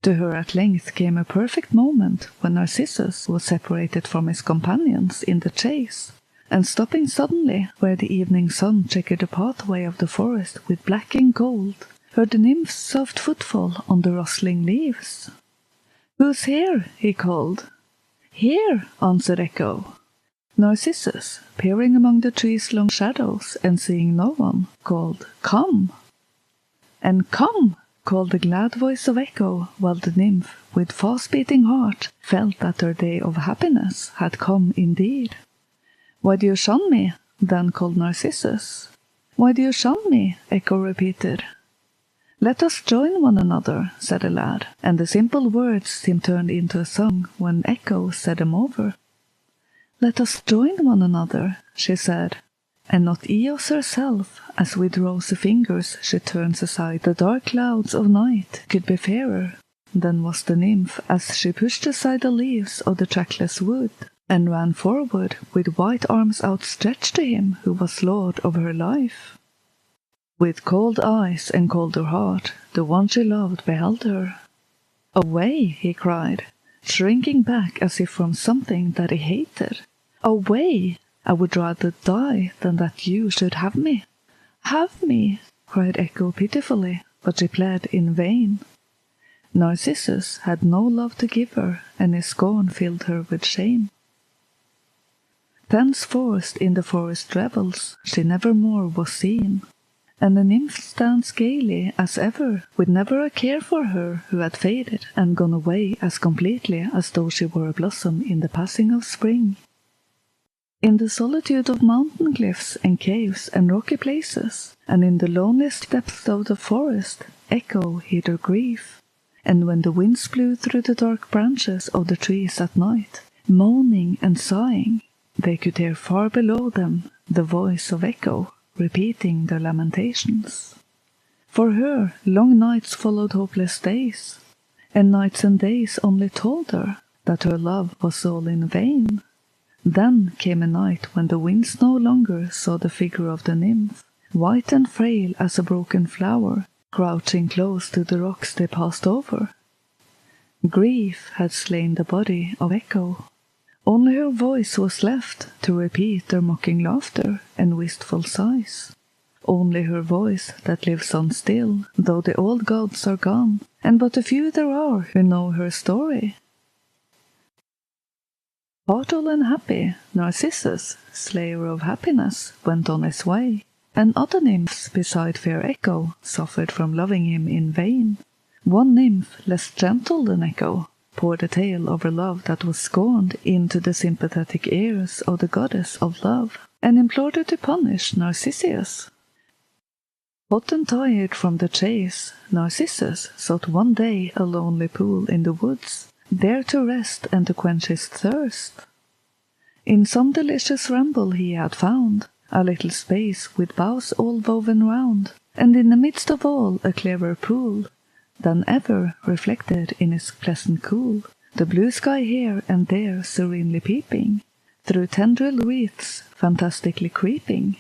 To her at length came a perfect moment when Narcissus was separated from his companions in the chase, and stopping suddenly where the evening sun checkered the pathway of the forest with black and gold, heard the nymph's soft footfall on the rustling leaves. "Who's here?" he called. "Here," answered Echo. Narcissus, peering among the trees' long shadows and seeing no one, called, "Come!" And "Come!" called the glad voice of Echo, while the nymph, with fast-beating heart, felt that her day of happiness had come indeed. "Why do you shun me?" then called Narcissus. "Why do you shun me?" Echo repeated. "Let us join one another," said the lad, and the simple words seemed turned into a song when Echo said them over. "Let us join one another," she said, and not Eos herself, as with rosy fingers she turns aside the dark clouds of night, could be fairer than was the nymph as she pushed aside the leaves of the trackless wood, and ran forward with white arms outstretched to him who was lord of her life. With cold eyes and colder heart, the one she loved beheld her. "Away!" he cried, shrinking back as if from something that he hated. "Away! I would rather die than that you should have me." "Have me!" cried Echo pitifully, but she pled in vain. Narcissus had no love to give her, and his scorn filled her with shame. Thenceforth in the forest revels she never more was seen, and the nymph danced gaily as ever, with never a care for her who had faded and gone away as completely as though she were a blossom in the passing of spring. In the solitude of mountain cliffs and caves and rocky places, and in the loneliest depths of the forest, Echo hid her grief, and when the winds blew through the dark branches of the trees at night, moaning and sighing, they could hear far below them the voice of Echo repeating their lamentations. For her, long nights followed hopeless days, and nights and days only told her that her love was all in vain. Then came a night when the winds no longer saw the figure of the nymph, white and frail as a broken flower, crouching close to the rocks they passed over. Grief had slain the body of Echo. Only her voice was left to repeat their mocking laughter and wistful sighs. Only her voice that lives on still, though the old gods are gone, and but a few there are who know her story. Heartful and happy, Narcissus, slayer of happiness, went on his way, and other nymphs beside fair Echo suffered from loving him in vain. One nymph, less gentle than Echo, poured a tale of her love that was scorned into the sympathetic ears of the goddess of love, and implored her to punish Narcissus. Hot and tired from the chase, Narcissus sought one day a lonely pool in the woods, there to rest and to quench his thirst. In some delicious ramble he had found a little space with boughs all woven round, and in the midst of all a clearer pool than ever reflected in its pleasant cool, the blue sky here and there serenely peeping, through tendril wreaths fantastically creeping.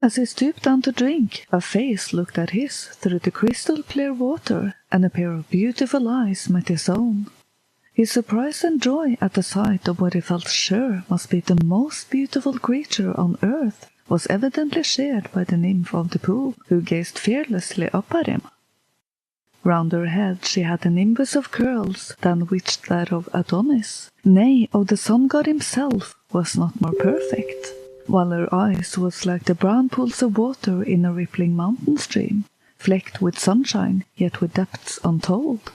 As he stooped down to drink, a face looked at his through the crystal clear water, and a pair of beautiful eyes met his own. His surprise and joy at the sight of what he felt sure must be the most beautiful creature on earth was evidently shared by the nymph of the pool, who gazed fearlessly up at him. Round her head she had a nimbus of curls than which that of Adonis, nay, of the sun god himself, was not more perfect, while her eyes was like the brown pools of water in a rippling mountain stream, flecked with sunshine, yet with depths untold.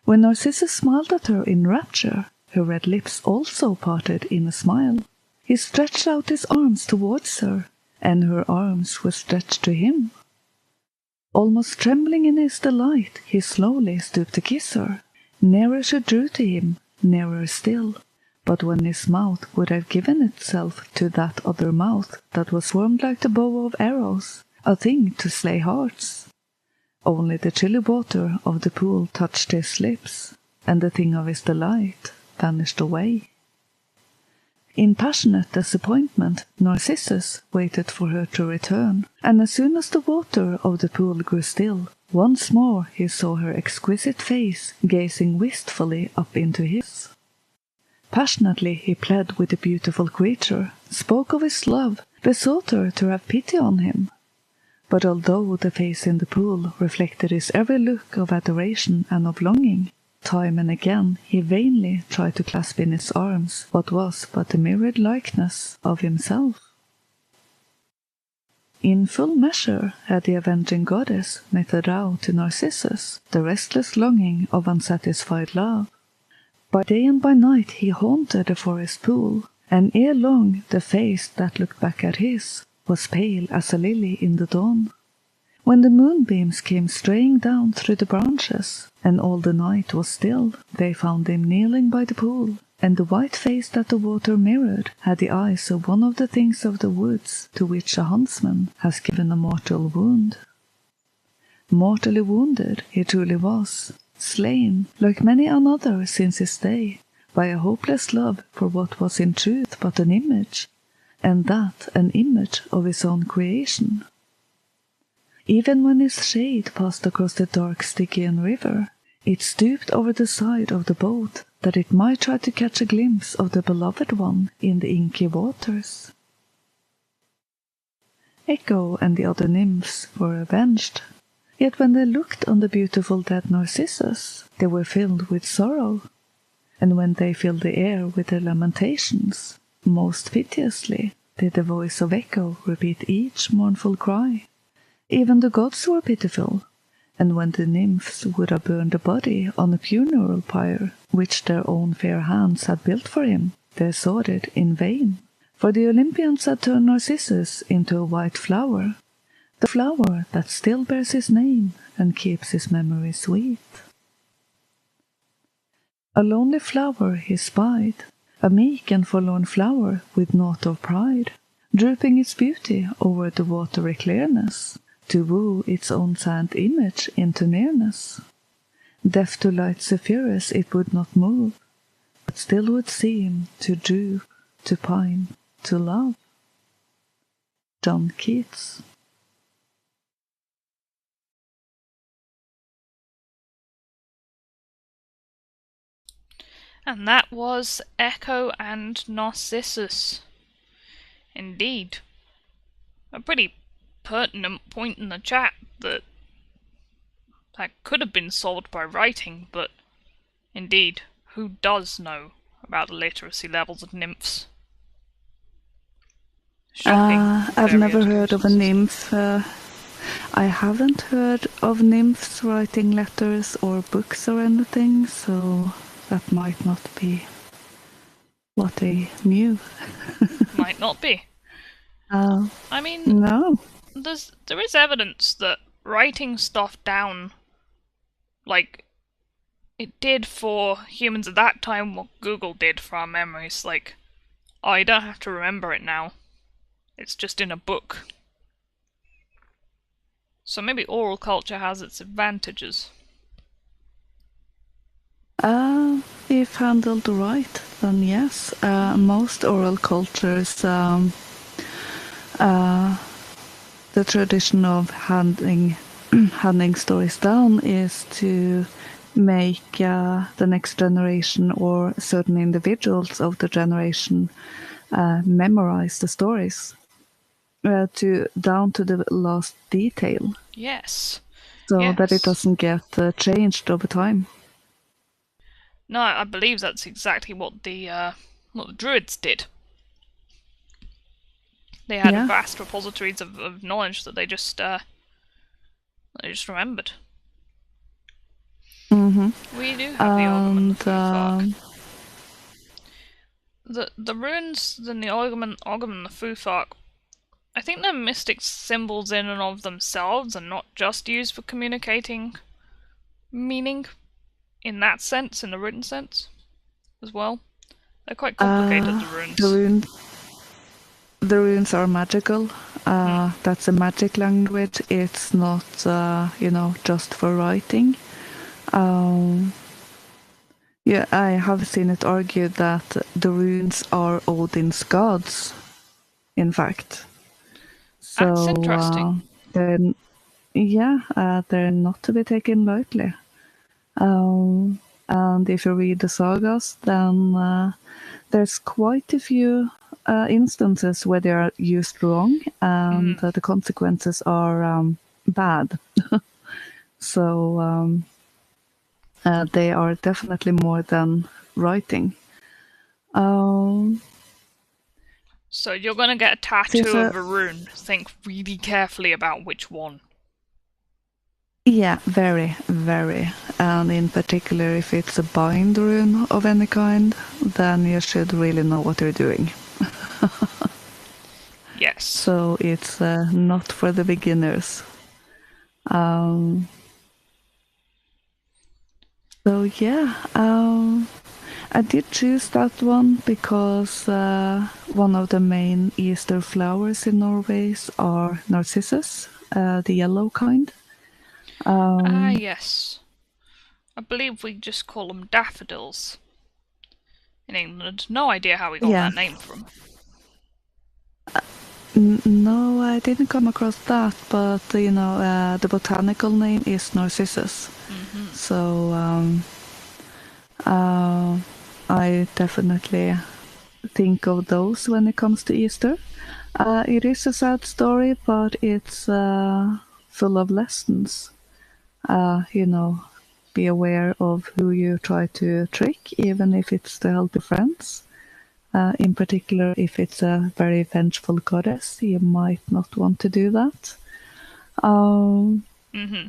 When Narcissus smiled at her in rapture, her red lips also parted in a smile. He stretched out his arms towards her, and her arms were stretched to him. Almost trembling in his delight, he slowly stooped to kiss her. Nearer she drew to him, nearer still, but when his mouth would have given itself to that other mouth that was formed like the bow of arrows, a thing to slay hearts, only the chilly water of the pool touched his lips, and the thing of his delight vanished away. In passionate disappointment, Narcissus waited for her to return, and as soon as the water of the pool grew still, once more he saw her exquisite face gazing wistfully up into his. Passionately he pled with the beautiful creature, spoke of his love, besought her to have pity on him. But although the face in the pool reflected his every look of adoration and of longing, time and again he vainly tried to clasp in his arms what was but the mirrored likeness of himself. In full measure had the avenging goddess meted out to Narcissus the restless longing of unsatisfied love. By day and by night he haunted the forest pool, and ere long the face that looked back at his was pale as a lily in the dawn. When the moonbeams came straying down through the branches, and all the night was still, they found him kneeling by the pool, and the white face that the water mirrored had the eyes of one of the things of the woods to which a huntsman has given a mortal wound. Mortally wounded he truly was, slain, like many another since his day, by a hopeless love for what was in truth but an image, and that an image of his own creation. Even when his shade passed across the dark Stygian river, it stooped over the side of the boat that it might try to catch a glimpse of the beloved one in the inky waters. Echo and the other nymphs were avenged, yet when they looked on the beautiful dead Narcissus, they were filled with sorrow, and when they filled the air with their lamentations, most piteously did the voice of Echo repeat each mournful cry. Even the gods were pitiful, and when the nymphs would have burned the body on a funeral pyre, which their own fair hands had built for him, they sought it in vain. For the Olympians had turned Narcissus into a white flower, the flower that still bears his name and keeps his memory sweet. A lonely flower he spied, a meek and forlorn flower with naught of pride, drooping its beauty over the watery clearness, to woo its own sad image into nearness. Deaf to light Zephyrus it would not move, but still would seem to droop, to pine, to love. John Keats. And that was Echo and Narcissus. Indeed. A pretty pertinent point in the chat that could have been solved by writing, but indeed, who does know about the literacy levels of nymphs? Shocking. I've never heard of a nymph. I haven't heard of nymphs writing letters or books or anything, so that might not be what they knew. Might not be. I mean, no. There is evidence that writing stuff down, like it did for humans at that time what Google did for our memories. Like, oh, you don't have to remember it now. It's just in a book. So maybe oral culture has its advantages. If handled right, then yes. Most oral cultures, the tradition of handing stories down is to make the next generation or certain individuals of the generation memorize the stories down to the last detail. Yes. So that it doesn't get changed over time. No, I believe that's exactly what the Druids did. They had vast repositories of knowledge that they just remembered. Mm-hmm. We do have the Ogam and the Futhark. The runes in the Ogam and the Futhark, I think they're mystic symbols in and of themselves and not just used for communicating meaning in that sense, in the written sense as well. They're quite complicated, the runes. The runes are magical. That's a magic language. It's not, just for writing. I have seen it argued that the runes are Odin's gods, in fact. So, that's interesting. They're not to be taken lightly. And if you read the sagas, then there's quite a few instances where they are used wrong, and the consequences are bad. So they are definitely more than writing. So you're going to get a tattoo of a rune. Think really carefully about which one. Yeah, very, very. And in particular, if it's a bind rune of any kind, then you should really know what you're doing. Yes. So it's not for the beginners. So yeah, I did choose that one because one of the main Easter flowers in Norway are narcissus, the yellow kind. Yes. I believe we just call them daffodils in England. No idea how we got that name from. No, I didn't come across that, but the botanical name is narcissus. Mm-hmm. So I definitely think of those when it comes to Easter. It is a sad story, but it's full of lessons. Be aware of who you try to trick, even if it's to help your friends. In particular, if it's a very vengeful goddess, you might not want to do that. Mm-hmm.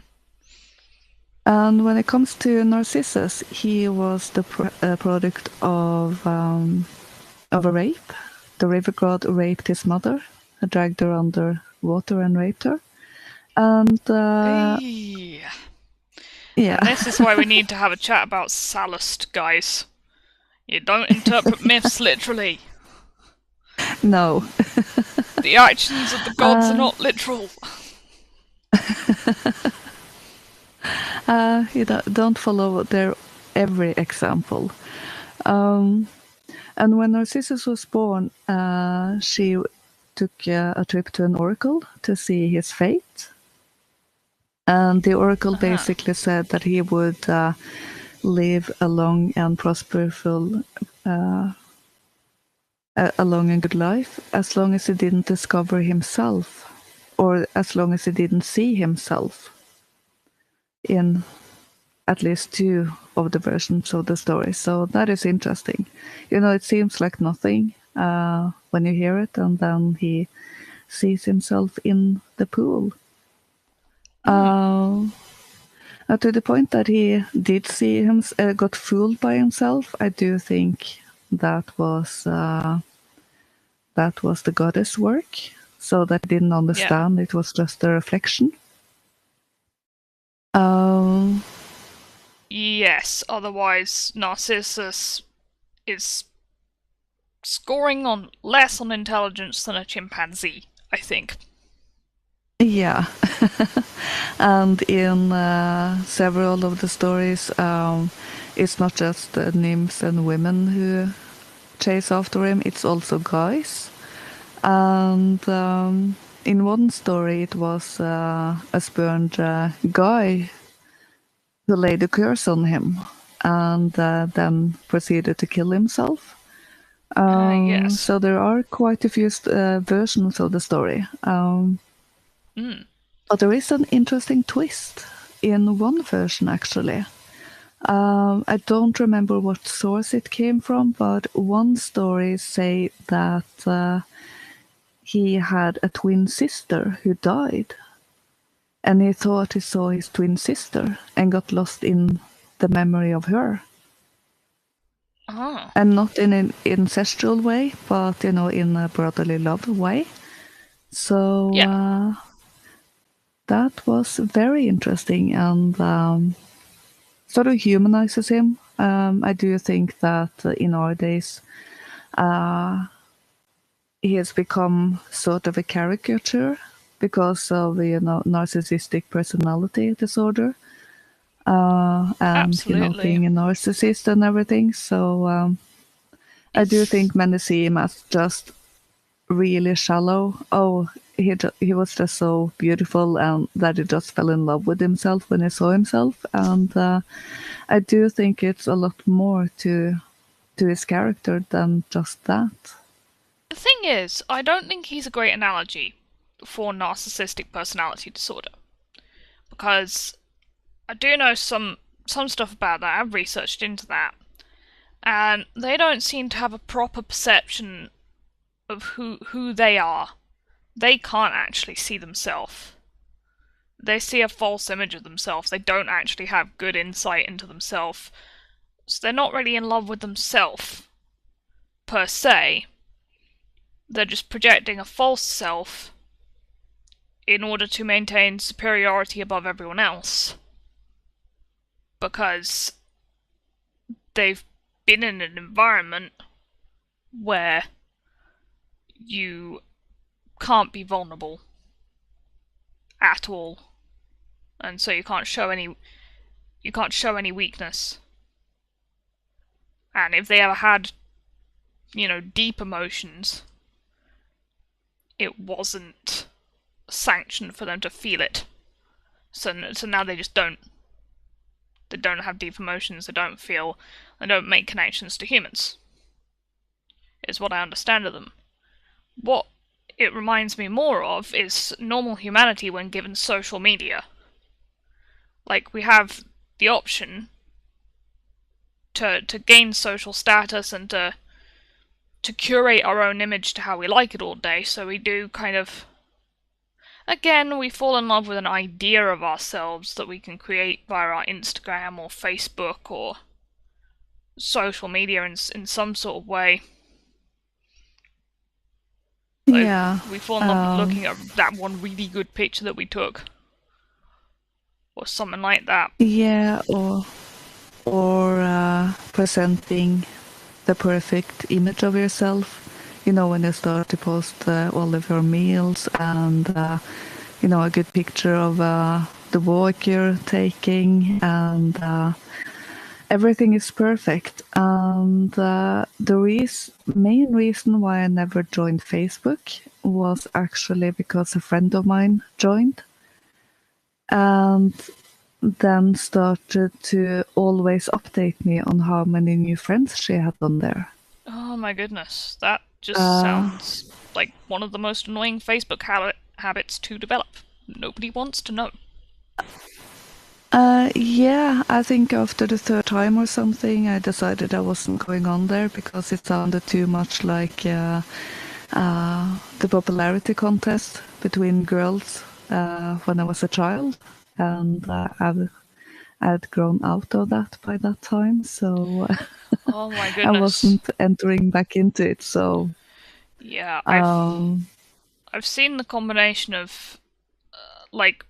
And when it comes to Narcissus, he was the product of a rape. The river god raped his mother, dragged her under water and raped her. And Yeah. yeah. And this is why we need to have a chat about Sallust, guys. You don't interpret myths literally. No. The actions of the gods are not literal. You don't follow their every example. And when Narcissus was born, she took a trip to an oracle to see his fate. And the oracle basically said that he would live a long and prosperful, a long and good life, as long as he didn't discover himself, or as long as he didn't see himself in at least 2 of the versions of the story. So that is interesting. It seems like nothing when you hear it, and then he sees himself in the pool. To the point that he did see him, got fooled by himself, I do think that was the goddess work, so that he didn't understand. It was just a reflection. Yes, otherwise Narcissus is scoring on less on intelligence than a chimpanzee, I think. Yeah. And in several of the stories, it's not just nymphs and women who chase after him, it's also guys. And in one story, it was a spurned guy who laid a curse on him and then proceeded to kill himself. Yes. So there are quite a few versions of the story. But there is an interesting twist in one version, actually. I don't remember what source it came from, but one story say that he had a twin sister who died. And he thought he saw his twin sister and got lost in the memory of her. And not in an ancestral way, but, in a brotherly love way. So that was very interesting and sort of humanizes him. I do think that in our days, he has become sort of a caricature because of narcissistic personality disorder, and Absolutely. being a narcissist and everything. So I do think many see him as just really shallow. Oh, he was just so beautiful, and that he just fell in love with himself when he saw himself. And I do think it's a lot more to his character than just that. The thing is, I don't think he's a great analogy for narcissistic personality disorder, because I do know some stuff about that. I've researched into that, and they don't seem to have a proper perception of who they are. They can't actually see themselves. They see a false image of themselves. They don't actually have good insight into themselves. So they're not really in love with themselves, per se. They're just projecting a false self in order to maintain superiority above everyone else. Because they've been in an environment where you can't be vulnerable at all, and so you can't show any weakness. And if they ever had, deep emotions, it wasn't sanctioned for them to feel it. So now they just don't. They don't have deep emotions. They don't feel. They don't make connections to humans. Is what I understand of them. What it reminds me more of is normal humanity when given social media. Like, we have the option to gain social status and to to curate our own image to how we like it all day, so we do kind of... Again, we fall in love with an idea of ourselves that we can create via our Instagram or Facebook or social media in some sort of way. Like, Yeah. we fall in love with looking at that one really good picture that we took. Or something like that. Yeah, or presenting the perfect image of yourself. You know, when you start to post all of your meals and, you know, a good picture of the walk you're taking, and everything is perfect. And the main reason why I never joined Facebook was actually because a friend of mine joined. And then started to always update me on how many new friends she had on there. Oh my goodness, that just sounds like one of the most annoying Facebook habits to develop. Nobody wants to know. Yeah, I think after the third time or something, I decided I wasn't going on there because it sounded too much like the popularity contest between girls when I was a child, and I'd grown out of that by that time, so Oh my I goodness. wasn't entering back into it. So Yeah, um, I've seen the combination of like,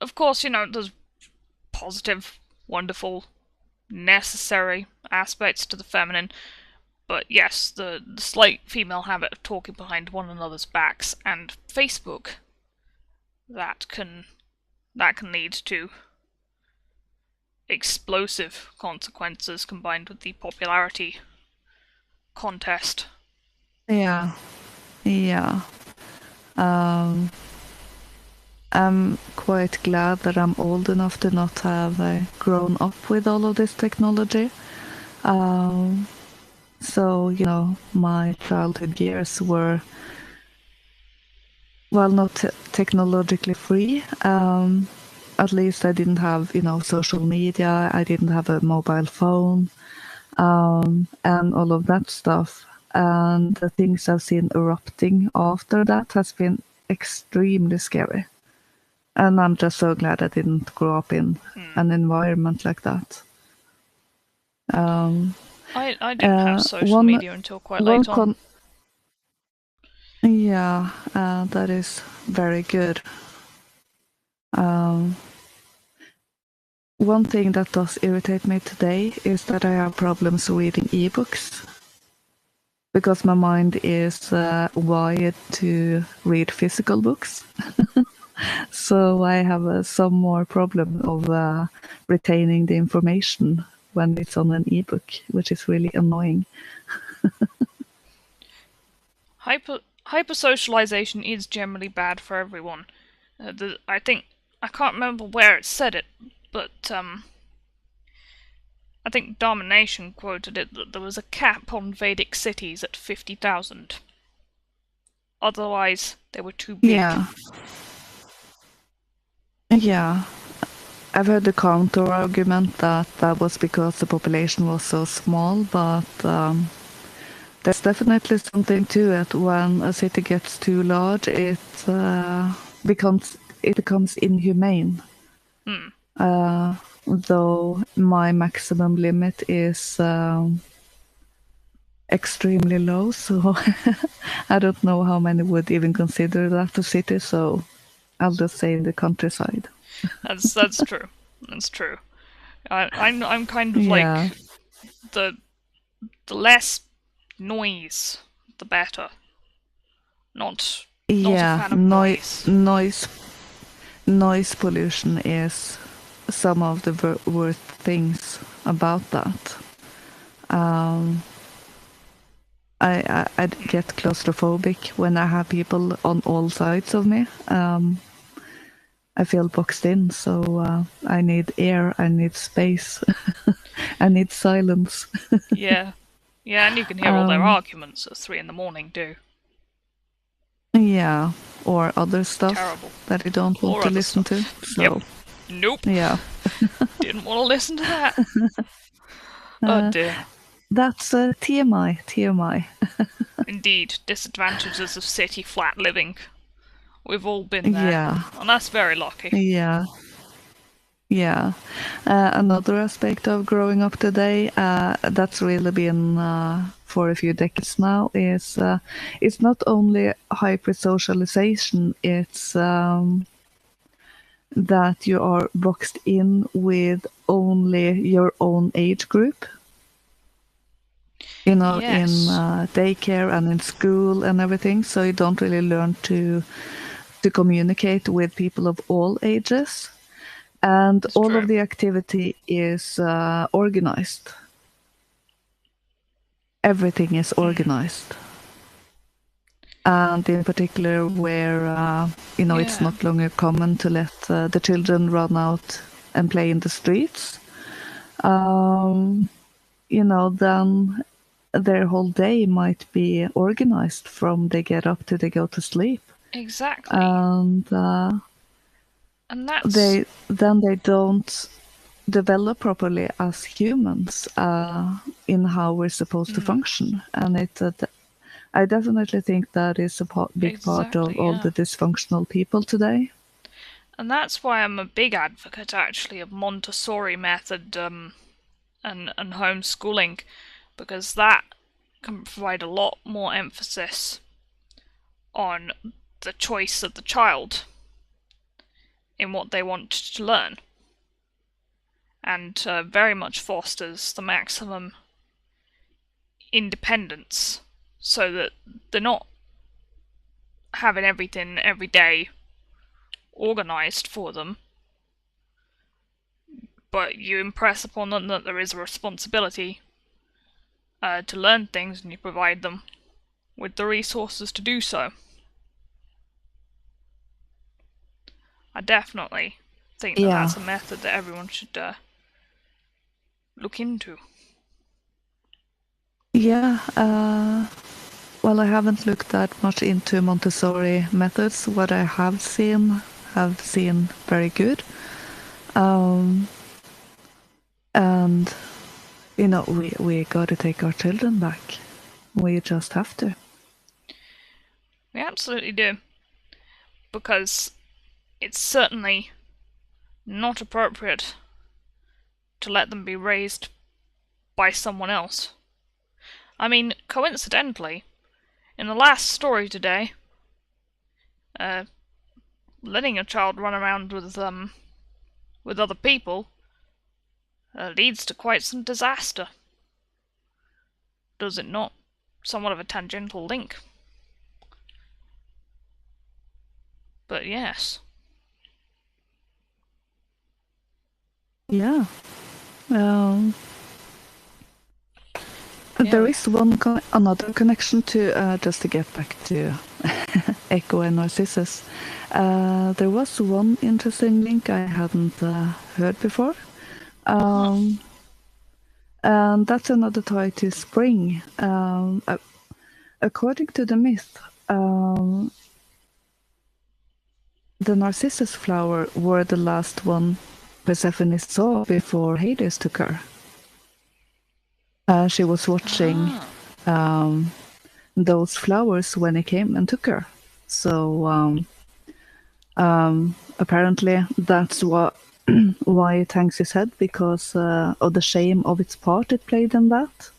of course, you know, there's positive, wonderful, necessary aspects to the feminine, but yes, the slight female habit of talking behind one another's backs and Facebook, that can lead to explosive consequences combined with the popularity contest. yeah, yeah. I'm quite glad that I'm old enough to not have grown up with all of this technology. So, you know, my childhood years were, well, not technologically free. At least I didn't have, you know, social media. I didn't have a mobile phone, and all of that stuff. And the things I've seen erupting after that has been extremely scary. And I'm just so glad I didn't grow up in an environment like that. I didn't have social media until quite late on. Yeah, that is very good. One thing that does irritate me today is that I have problems reading ebooks because my mind is wired to read physical books. So I have some more problem of retaining the information when it's on an ebook, which is really annoying. Hypersocialization is generally bad for everyone. I can't remember where it said it, but I think Domination quoted it that there was a cap on Vedic cities at 50,000. Otherwise, they were too big. Yeah. I've heard the counter argument that was because the population was so small, but there's definitely something to it. When a city gets too large, it becomes inhumane. Though my maximum limit is extremely low, so I don't know how many would even consider that a city. So I'll just say the countryside. That's true. That's true. I'm kind of like the less noise, the better. Not a fan of noise pollution is some of the worst things about that. I get claustrophobic when I have people on all sides of me. I feel boxed in, so I need air, I need space, I need silence. Yeah, and you can hear all their arguments at 3 a.m. too. Yeah, or other stuff that you don't want to listen to. So. Yep. Nope. Yeah. Didn't want to listen to that. Oh dear. That's TMI. TMI. Indeed, disadvantages of city flat living. We've all been there, Yeah. and that's very lucky. Yeah. Yeah. Another aspect of growing up today that's really been for a few decades now is it's not only hyper-socialization, it's that you are boxed in with only your own age group. In Yes. daycare and in school and everything, so you don't really learn to communicate with people of all ages. And It's all of true. the activity is organized. Everything is organized. And in particular, where it's Yeah. not longer common to let the children run out and play in the streets. Then their whole day might be organized from they get up to they go to sleep, Exactly. and And that's they don't develop properly as humans in how we're supposed to function. And I definitely think that is a big part of exactly, all yeah. the dysfunctional people today. And that's why I'm a big advocate, actually, of Montessori method and homeschooling, because that can provide a lot more emphasis on the choice of the child in what they want to learn, and very much fosters the maximum independence, so that they're not having everything every day organized for them, but you impress upon them that there is a responsibility to learn things, and you provide them with the resources to do so. I definitely think that Yeah, that's a method that everyone should look into. yeah. Well, I haven't looked that much into Montessori methods. What I have seen very good. Um, and we got to take our children back. We just have to. We absolutely do, because it's certainly not appropriate to let them be raised by someone else. I mean, coincidentally, in the last story today, letting a child run around with other people leads to quite some disaster, does it not? Somewhat of a tangential link. But yes. Yeah. Um, Yeah, there is another connection to just to get back to Echo and Narcissus. There was one interesting link I hadn't heard before. And that's another tie to spring. According to the myth, the narcissus flower were the last one Persephone saw before Hades took her. She was watching those flowers when he came and took her. So apparently that's why it hangs his head, because of the shame of its part it played in that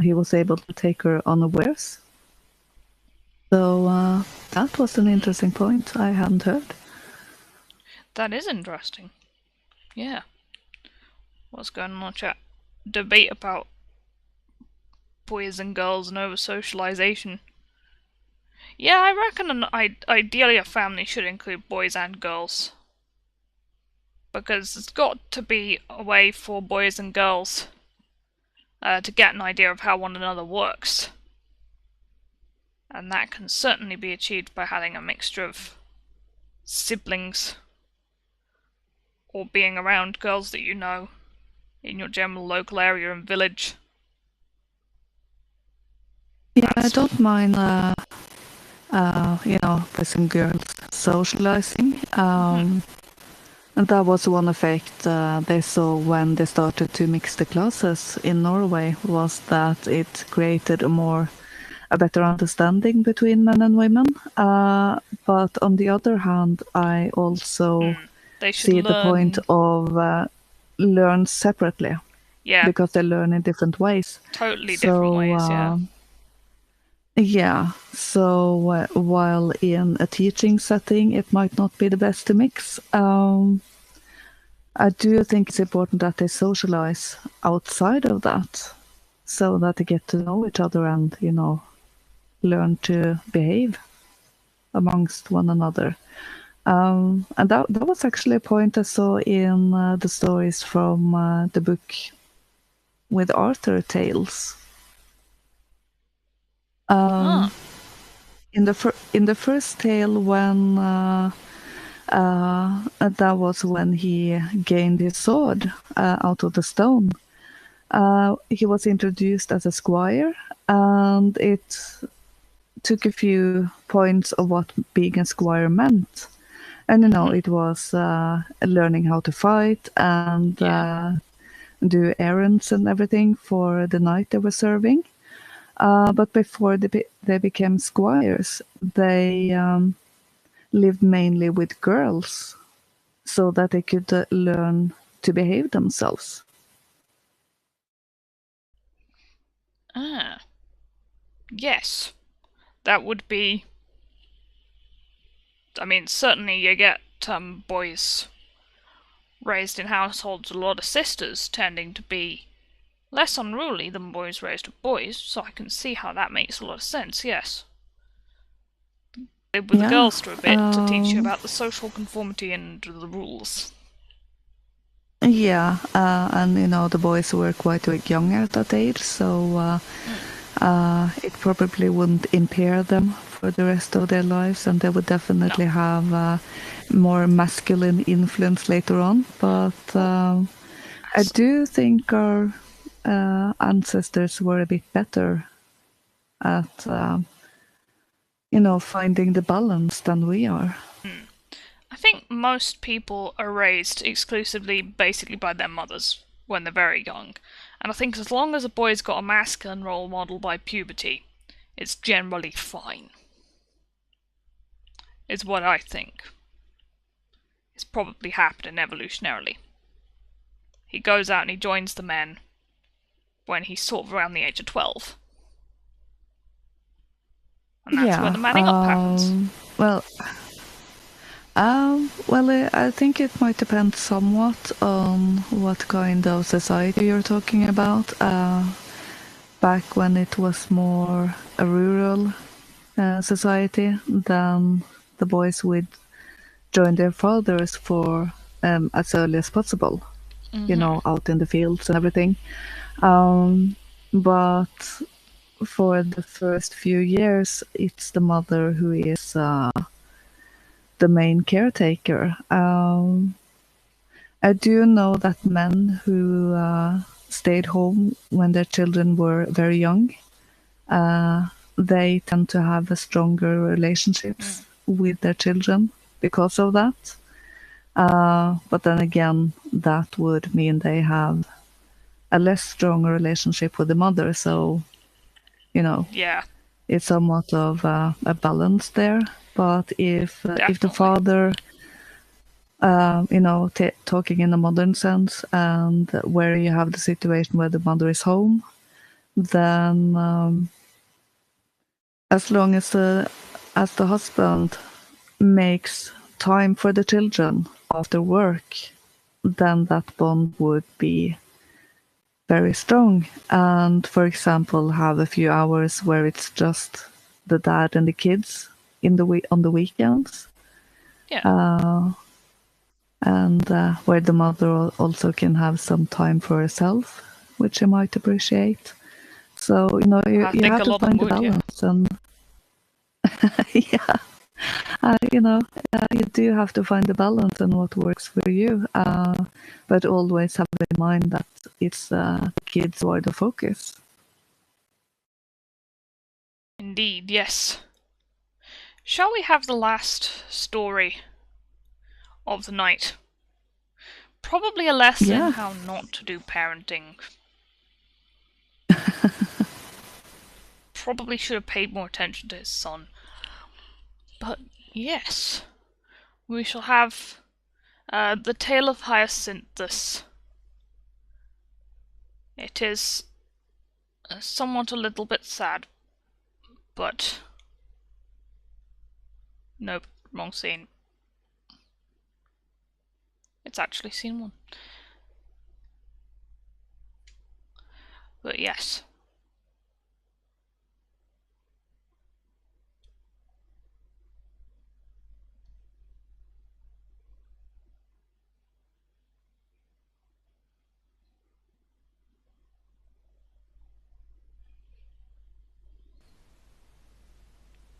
he was able to take her unawares. So that was an interesting point I hadn't heard. that is interesting. Yeah. What's going on chat? Debate about boys and girls and over socialization. Yeah, I reckon ideally a family should include boys and girls. Because it's got to be a way for boys and girls to get an idea of how one another works. And that can certainly be achieved by having a mixture of siblings or being around girls that you know in your general local area and village. Yeah, I don't mind, boys and girls socializing. And that was one effect they saw when they started to mix the classes in Norway, was that it created a better understanding between men and women. But on the other hand, I also They should see the point learn. of learn separately Yeah, because they learn in different ways. totally different So ways, yeah. yeah, so while in a teaching setting, it might not be the best to mix. I do think it's important that they socialize outside of that, so that they get to know each other and, learn to behave amongst one another. And that was actually a point I saw in the stories from the book with Arthur Tales. Ah, In the first tale, when that was when he gained his sword out of the stone. He was introduced as a squire, and it took a few points of what being a squire meant. And it was learning how to fight and do errands and everything for the knight they were serving. But before they became squires, they lived mainly with girls so that they could learn to behave themselves. ah, yes. That would be. I mean, certainly you get boys raised in households with a lot of sisters tending to be less unruly than boys raised with boys, so I can see how that makes a lot of sense, yes. Live with the Yeah. girls for a bit to teach you about the social conformity and the rules. Yeah, and the boys were quite young at that age, so it probably wouldn't impair them for the rest of their lives, and they would definitely have more masculine influence later on. But I do think our ancestors were a bit better at, finding the balance than we are. I think most people are raised exclusively basically by their mothers when they're very young. And I think as long as a boy's got a masculine role model by puberty, it's generally fine. Is what I think. It's probably happening evolutionarily. He goes out and he joins the men when he's sort of around the age of 12. And that's when the manning up happens. Well, I think it might depend somewhat on what kind of society you're talking about. Back when it was more a rural society, then the boys would join their fathers for as early as possible, out in the fields and everything. But for the first few years, it's the mother who is the main caretaker. I do know that men who stayed home when their children were very young, they tend to have a stronger relationships with their children because of that. But then again, that would mean they have a less strong relationship with the mother. So, Yeah. it's somewhat of a balance there. But if the father, talking in a modern sense, and where you have the situation where the mother is home, then as long as the husband makes time for the children after work, then that bond would be very strong. And for example, have a few hours where it's just the dad and the kids on the weekends. Yeah. And where the mother also can have some time for herself, which she might appreciate. So you have to find the balance, and yeah, you do have to find the balance and what works for you. But always have in mind that it's kids who are the focus. Indeed, yes. Shall we have the last story of the night? probably a lesson Yeah. how not to do parenting. Probably should have paid more attention to his son. But yes, we shall have the Tale of Hyacinthus. It is somewhat a little bit sad, but... Nope, wrong scene. It's actually scene 1. But yes.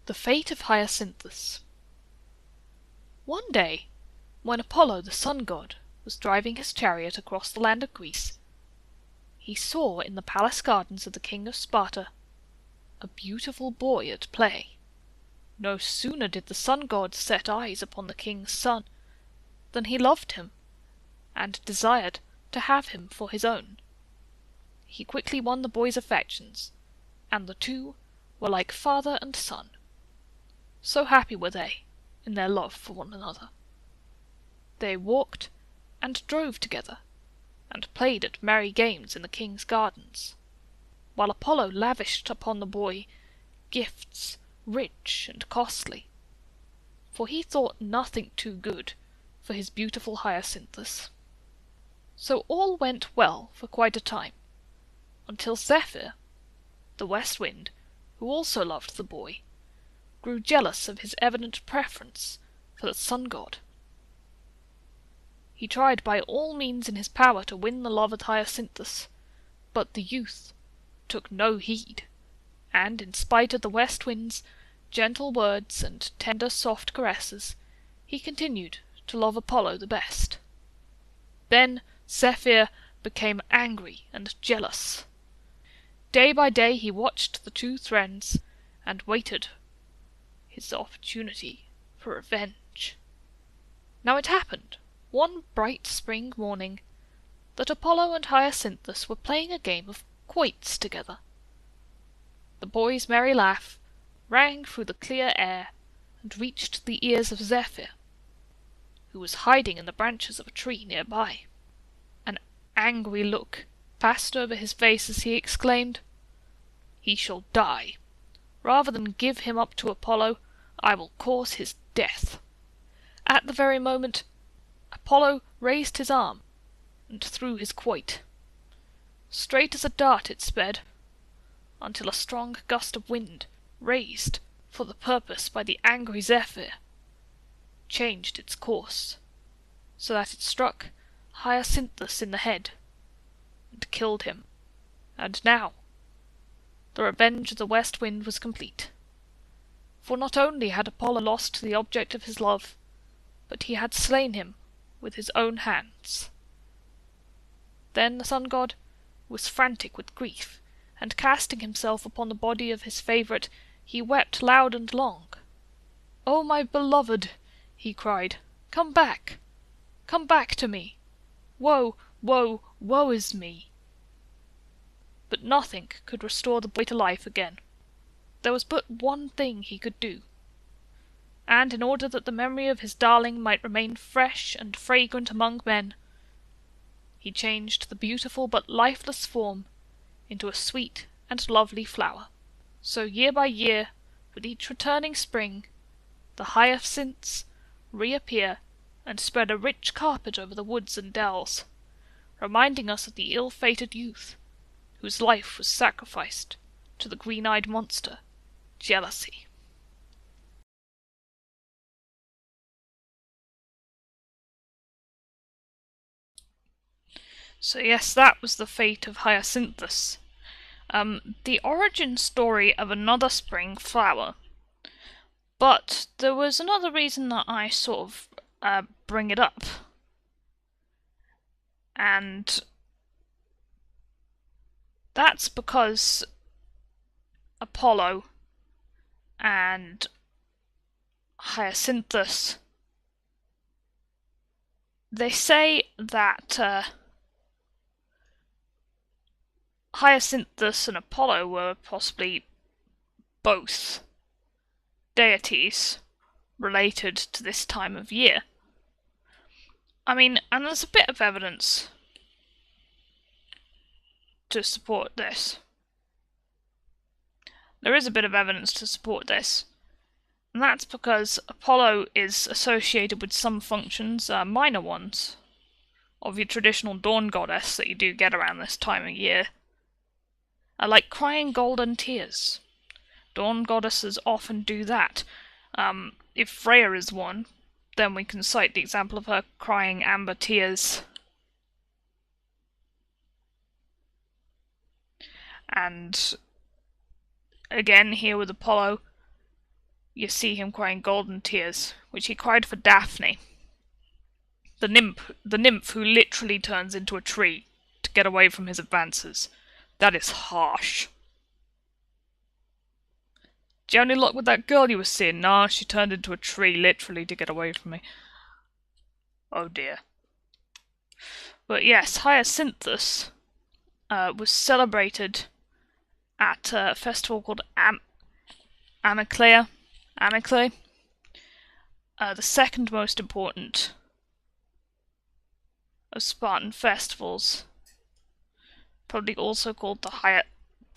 The Fate of Hyacinthus. One day, when Apollo the sun god was driving his chariot across the land of Greece, he saw in the palace gardens of the king of Sparta a beautiful boy at play. No sooner did the sun god set eyes upon the king's son than he loved him, and desired to have him for his own. He quickly won the boy's affections, and the two were like father and son. So happy were they in their love for one another. They walked and drove together, and played at merry games in the king's gardens, while Apollo lavished upon the boy gifts rich and costly, for he thought nothing too good for his beautiful Hyacinthus. So all went well for quite a time, until Zephyr, the west wind, who also loved the boy, grew jealous of his evident preference for the sun god. He tried by all means in his power to win the love of Hyacinthus, but the youth took no heed, and in spite of the west wind's gentle words and tender soft caresses, he continued to love Apollo the best. Then Zephyr became angry and jealous. Day by day he watched the two friends, and waited his opportunity for revenge. Now it happened, one bright spring morning, that Apollo and Hyacinthus were playing a game of quoits together. The boy's merry laugh rang through the clear air and reached the ears of Zephyr, who was hiding in the branches of a tree near by. An angry look passed over his face as he exclaimed, "He shall die. Rather than give him up to Apollo, I will cause his death." At the very moment, Apollo raised his arm and threw his quoit. Straight as a dart it sped, until a strong gust of wind, raised for the purpose by the angry Zephyr, changed its course, so that it struck Hyacinthus in the head, and killed him. And now the revenge of the west wind was complete, for not only had Apollo lost the object of his love, but he had slain him with his own hands. Then the sun god was frantic with grief, and casting himself upon the body of his favourite, he wept loud and long. "O my beloved," he cried, come back to me! Woe, woe, woe is me!" But nothing could restore the boy to life again. There was but one thing he could do, and in order that the memory of his darling might remain fresh and fragrant among men, he changed the beautiful but lifeless form into a sweet and lovely flower. So year by year, with each returning spring, the hyacinths reappear and spread a rich carpet over the woods and dells, reminding us of the ill-fated youth whose life was sacrificed to the green-eyed monster, jealousy. So yes, that was the fate of Hyacinthus. The origin story of another spring flower. But there was another reason that I sort of bring it up. And that's because Apollo and Hyacinthus they say that Hyacinthus and Apollo were possibly both deities related to this time of year. I mean, and there's a bit of evidence to support this. There is a bit of evidence to support this, and that's because Apollo is associated with some functions, minor ones, of your traditional dawn goddess that you do get around this time of year, like crying golden tears. Dawn goddesses often do that. If Freya is one, then we can cite the example of her crying amber tears. And again, here with Apollo, you see him crying golden tears, which he cried for Daphne, the nymph who literally turns into a tree to get away from his advances. That is harsh. Do you have any luck with that girl you were seeing? Nah, she turned into a tree literally to get away from me. Oh dear. But yes, Hyacinthus was celebrated at a festival called Amyclae, the second most important of Spartan festivals, probably also called the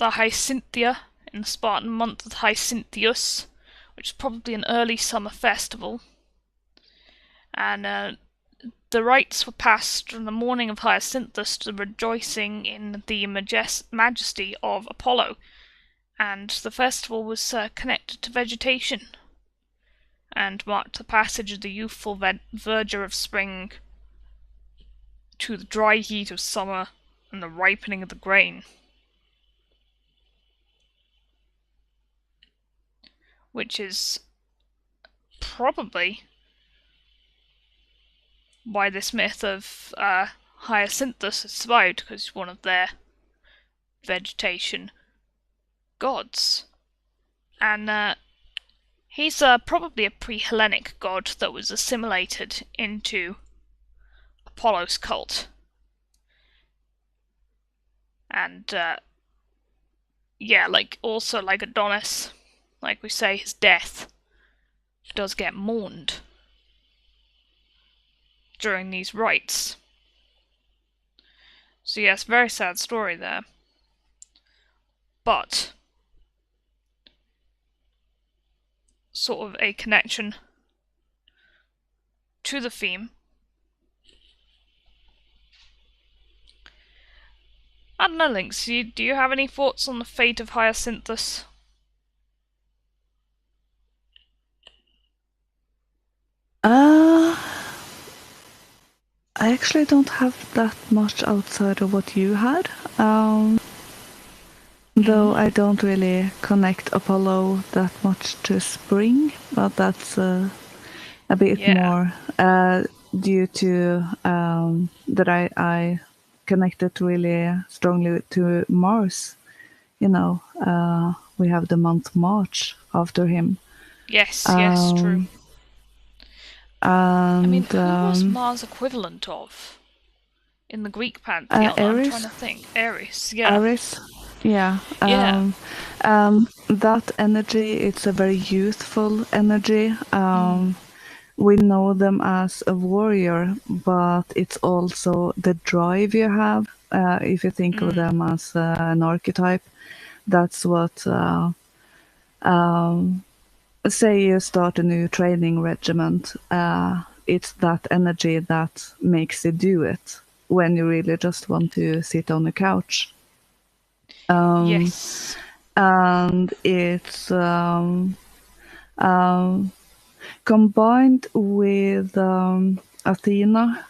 Hyacinthia in the Spartan month of Hyacinthus, which is probably an early summer festival. And the rites were passed from the morning of Hyacinthus to the rejoicing in the majesty of Apollo, and the festival was connected to vegetation, and marked the passage of the youthful verdure of spring to the dry heat of summer and the ripening of the grain. Which is probably why this myth of Hyacinthus is survived, because he's one of their vegetation gods. And he's probably a pre-Hellenic god that was assimilated into Apollo's cult. And yeah, also like Adonis, like we say, his death does get mourned during these rites. So yes, very sad story there. But sort of a connection to the theme. I don't know, Lynx, do you have any thoughts on the fate of Hyacinthus? I actually don't have that much outside of what you had. Though I don't really connect Apollo that much to spring, but that's a bit more due to that I connected really strongly to Mars. You know, we have the month March after him. Yes, yes, true. And, I mean, who was Mars equivalent of in the Greek pantheon? Ares? I'm trying to think. Ares, yeah. Ares, yeah. That energy, it's a very youthful energy. We know them as a warrior, but it's also the drive you have. If you think of them as an archetype, that's what, say you start a new training regiment, it's that energy that makes you do it when you really just want to sit on the couch. Yes. And it's combined with Athena,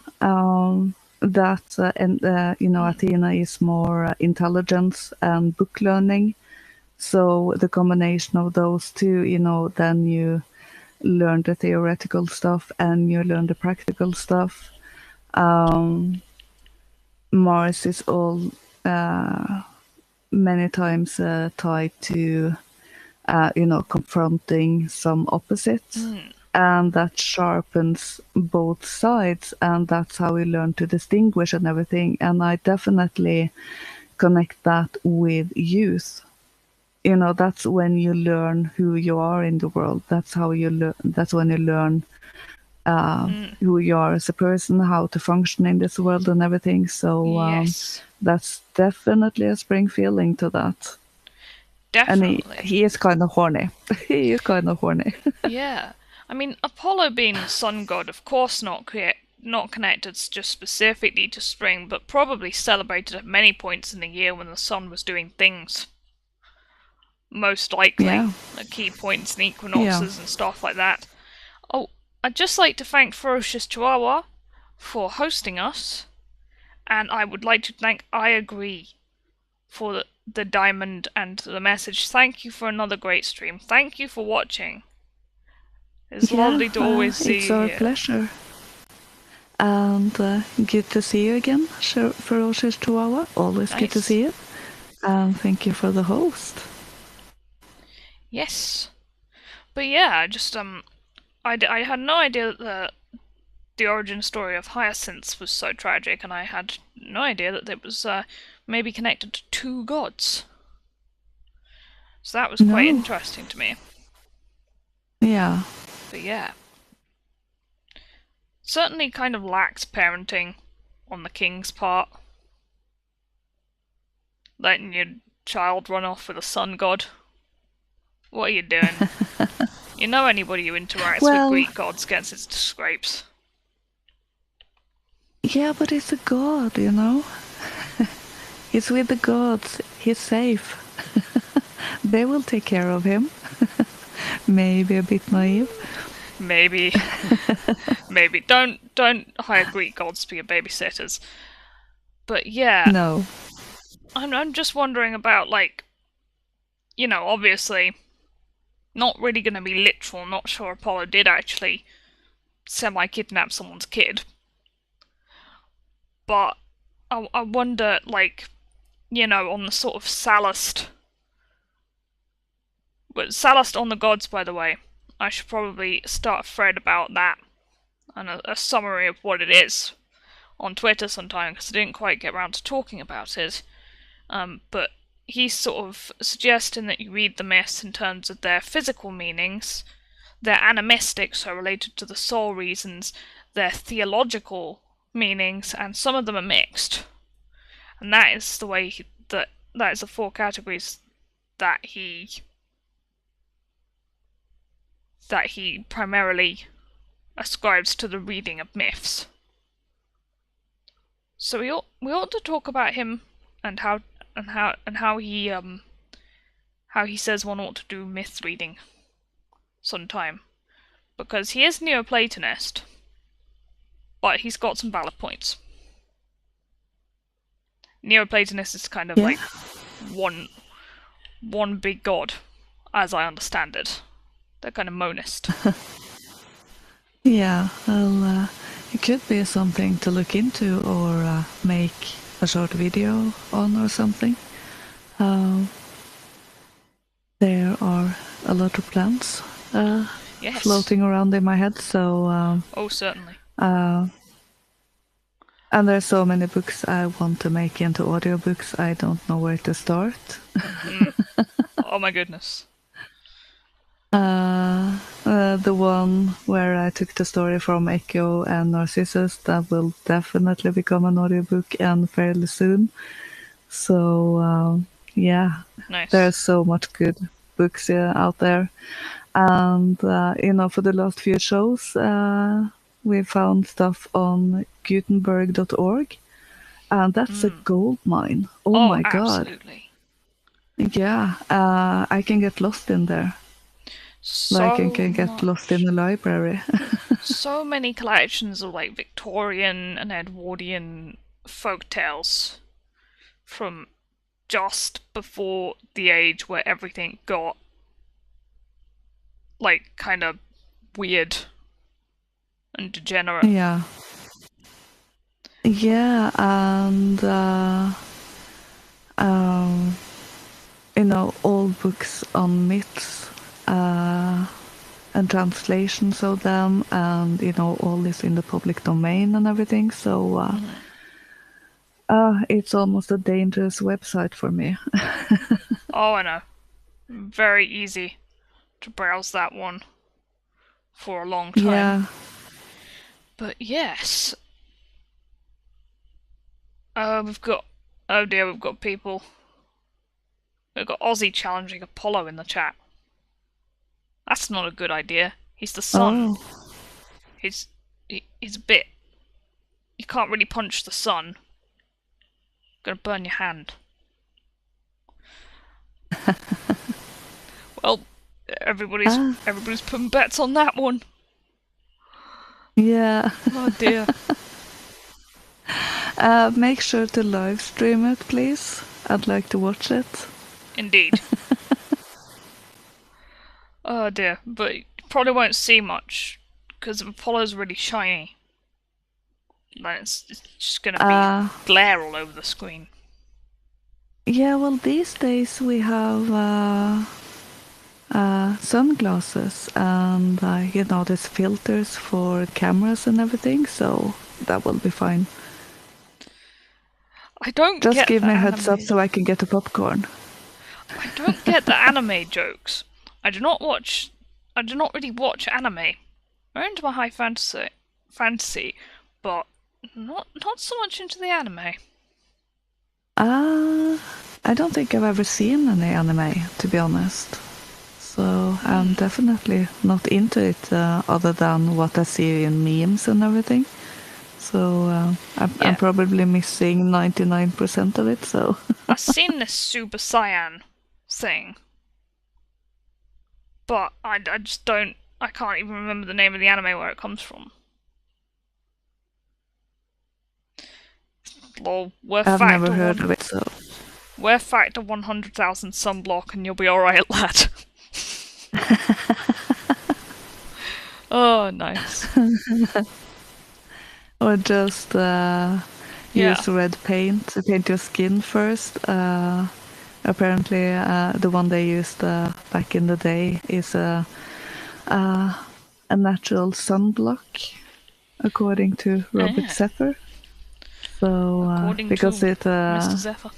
Athena is more intelligence and book learning. So the combination of those two, then you learn the theoretical stuff and you learn the practical stuff. Mars is all many times tied to, confronting some opposites. and that sharpens both sides, and that's how we learn to distinguish and everything. And I definitely connect that with youth. That's when you learn who you are in the world. That's how you learn. That's when you learn who you are as a person, how to function in this world and everything. So Yes, that's definitely a spring feeling to that. And definitely. he is kind of horny. He is kind of horny. Yeah. I mean, Apollo being the sun god, of course not connected just specifically to spring, but probably celebrated at many points in the year when the sun was doing things. Most likely. Yeah. At key points and Yeah. equinoxes and stuff like that. Oh, I'd just like to thank Ferocious Chihuahua for hosting us, and I would like to thank I Agree for the diamond and the message. Thank you for another great stream. Thank you for watching. It's lovely to always see it's you our here. pleasure. And good to see you again, Ferocious Chihuahua. Always good to Nice. see you. And thank you for the host. Yes. But yeah, just I had no idea that the origin story of Hyacinth was so tragic, and I had no idea that it was maybe connected to two gods. So that was quite No. interesting to me. Yeah. But yeah. Certainly kind of lacks parenting on the king's part. Letting your child run off with a sun god. What are you doing? You know anybody who interacts with Greek gods gets into scrapes. Yeah, but he's a god, He's with the gods. He's safe. They will take care of him. Maybe a bit naive. Maybe. Maybe. Don't hire Greek gods to be your babysitters. But yeah. No. I'm just wondering about, like, obviously, not really gonna be literal, not sure Apollo did actually semi-kidnap someone's kid. But I wonder, like, on the sort of Sallust. But Sallust on the gods, by the way. I should probably start a thread about that and a summary of what it is on Twitter sometime, because I didn't quite get around to talking about it. But he's sort of suggesting that you read the myths in terms of their physical meanings, their animistic, so related to the soul reasons, their theological meanings, and some of them are mixed. And that is the way that is the four categories that he primarily ascribes to the reading of myths. So we ought to talk about him and how he says one ought to do myth reading sometime, because he is Neoplatonist, but he's got some valid points. Neoplatonist is kind of like one big god, as I understand it. They're kind of monist. Yeah, well, it could be something to look into or make a short video on or something. There are a lot of plans Yes. floating around in my head, so... oh, certainly. And there's so many books I want to make into audiobooks, I don't know where to start. Oh my goodness. The one where I took the story from Echo and Narcissus, that will definitely become an audiobook and fairly soon. So, yeah, Nice. there's so much good books out there. And, for the last few shows, we found stuff on Gutenberg.org, and that's a gold mine. Oh my god. Absolutely. Yeah, I can get lost in there. Like I can get lost in the library. So many collections of like Victorian and Edwardian folk tales from just before the age where everything got like kind of weird and degenerate. Yeah. Yeah, and old books on myths and translations of them, and all this in the public domain and everything. So it's almost a dangerous website for me. Oh, I know. Very easy to browse that one for a long time. Yeah. But yes. We've got people. We've got Ozzy challenging Apollo in the chat. That's not a good idea. He's the sun. Oh. He's a bit. You can't really punch the sun. Gonna burn your hand. Well, everybody's putting bets on that one. Yeah. Oh dear. Make sure to live stream it, please. I'd like to watch it. Indeed. Oh dear, but you probably won't see much because Apollo's really shiny. Like it's just gonna be glare all over the screen. Yeah, well, these days we have sunglasses and there's filters for cameras and everything, so that will be fine. I don't just get give me a anime. heads up so I can get the popcorn. I don't get the anime jokes. I do not really watch anime. I'm into my high fantasy, but not so much into the anime. I don't think I've ever seen any anime, to be honest. So I'm definitely not into it, other than what I see in memes and everything. So I'm probably missing 99% of it. So I've seen this Super Saiyan thing, but I just don't. I can't even remember the name of the anime where it comes from. Lol, I've never heard of it. So wear factor 100,000 sunblock and you'll be alright, lad. Oh, nice. Or just use red paint to paint your skin first. Apparently, the one they used back in the day is a natural sunblock, according to Robert Zephyr. So, because it, Mr. Zephyr.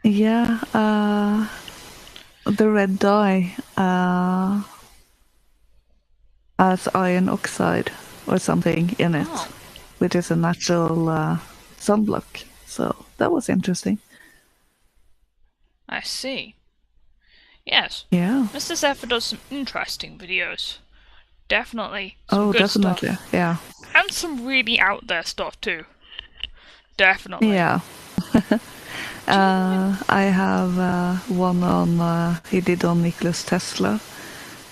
Yeah, the red dye has iron oxide or something in it, which is a natural sunblock. So that was interesting. I see. Yes. Yeah. Mr. Zephyr does some interesting videos. Definitely. Some good definitely. Stuff. Yeah. And some really out there stuff too. Definitely. Yeah. I have one on he did on Nikola Tesla.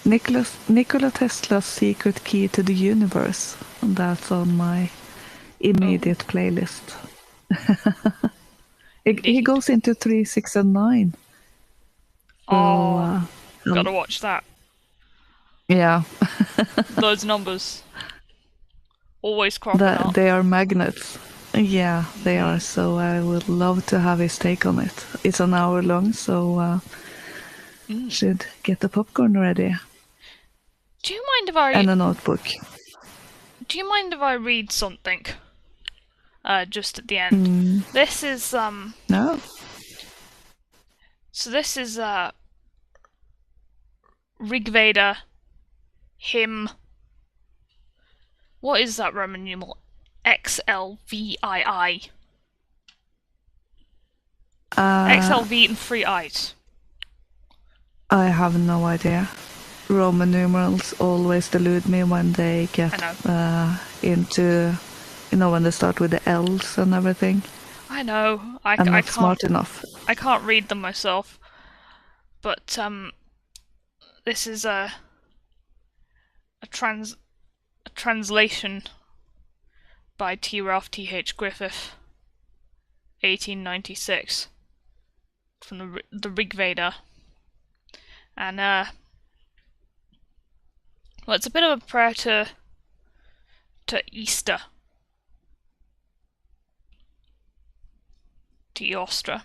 Nikola Tesla's Secret Key to the Universe. And that's on my immediate playlist. He goes into 3, 6, and 9. So, gotta watch that. Yeah. Those numbers. Always cropping up. They are magnets. Yeah, they are. So I would love to have his take on it. It's an hour long, so should get the popcorn ready. Do you mind if I... And a notebook. Do you mind if I read something? Just at the end. This is, No. So this is, Rigveda, him... What is that Roman numeral? XLVII. XLV and 3 I's. I have no idea. Roman numerals always delude me when they get into, when they start with the L's and everything. I know. I'm not smart enough. I can't read them myself. But this is a translation by T. Ralph T.H. Griffith, 1896, from the Rigveda. And, well, it's a bit of a prayer to Easter, to Eostre.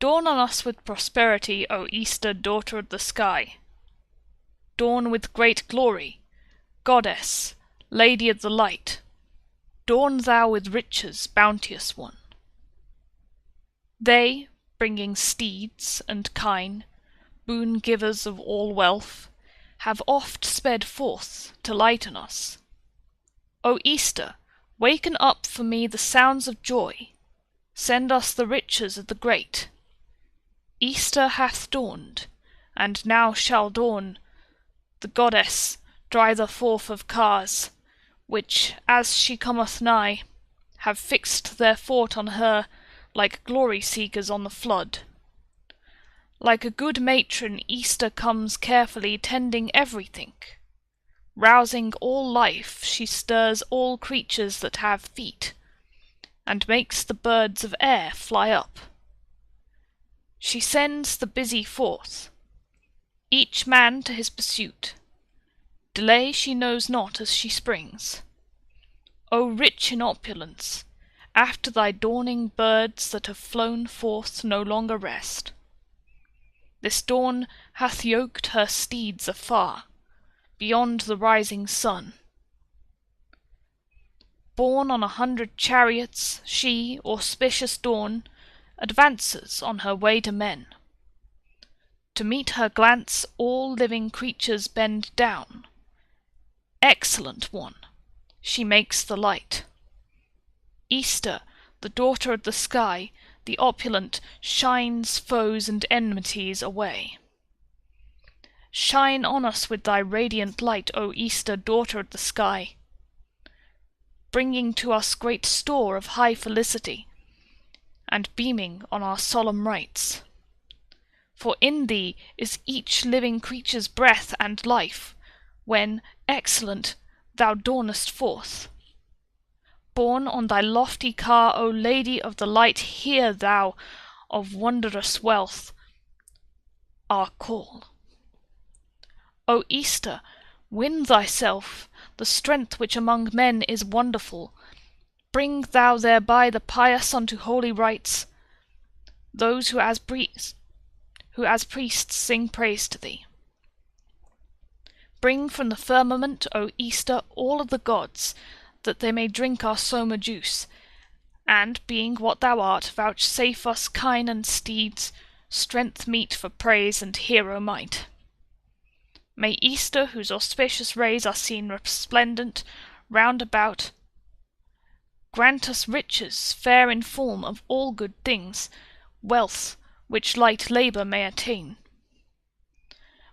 Dawn on us with prosperity, O Easter, daughter of the sky. Dawn with great glory, Goddess, Lady of the light. Dawn thou with riches, bounteous one. They, bringing steeds and kine, boon givers of all wealth, have oft sped forth to lighten us. O Easter, waken up for me the sounds of joy, send us the riches of the great. Easter hath dawned, and now shall dawn, the goddess, driver forth of cars, which, as she cometh nigh, have fixed their fort on her, like glory-seekers on the flood. Like a good matron, Easter comes carefully tending everything. Rousing all life, she stirs all creatures that have feet, and makes the birds of air fly up. She sends the busy forth, each man to his pursuit. Delay she knows not as she springs. O rich in opulence, after thy dawning birds that have flown forth no longer rest. This dawn hath yoked her steeds afar, beyond the rising sun. Borne on 100 chariots, she, auspicious dawn, advances on her way to men. To meet her glance all living creatures bend down. Excellent one, she makes the light. Easter, the daughter of the sky, the opulent, shines foes and enmities away. Shine on us with thy radiant light, O Easter, daughter of the sky, bringing to us great store of high felicity, and beaming on our solemn rites. For in thee is each living creature's breath and life, when, excellent, thou dawnest forth. Borne on thy lofty car, O Lady of the light, hear thou, of wondrous wealth, our call. O Easter, win thyself the strength which among men is wonderful. Bring thou thereby the pious unto holy rites, those who as priests sing praise to thee. Bring from the firmament, O Easter, all of the gods, that they may drink our soma juice, and, being what thou art, vouchsafe us kine and steeds, strength meet for praise and hero might. May Easter, whose auspicious rays are seen resplendent round about, grant us riches fair in form of all good things, wealth which light labour may attain.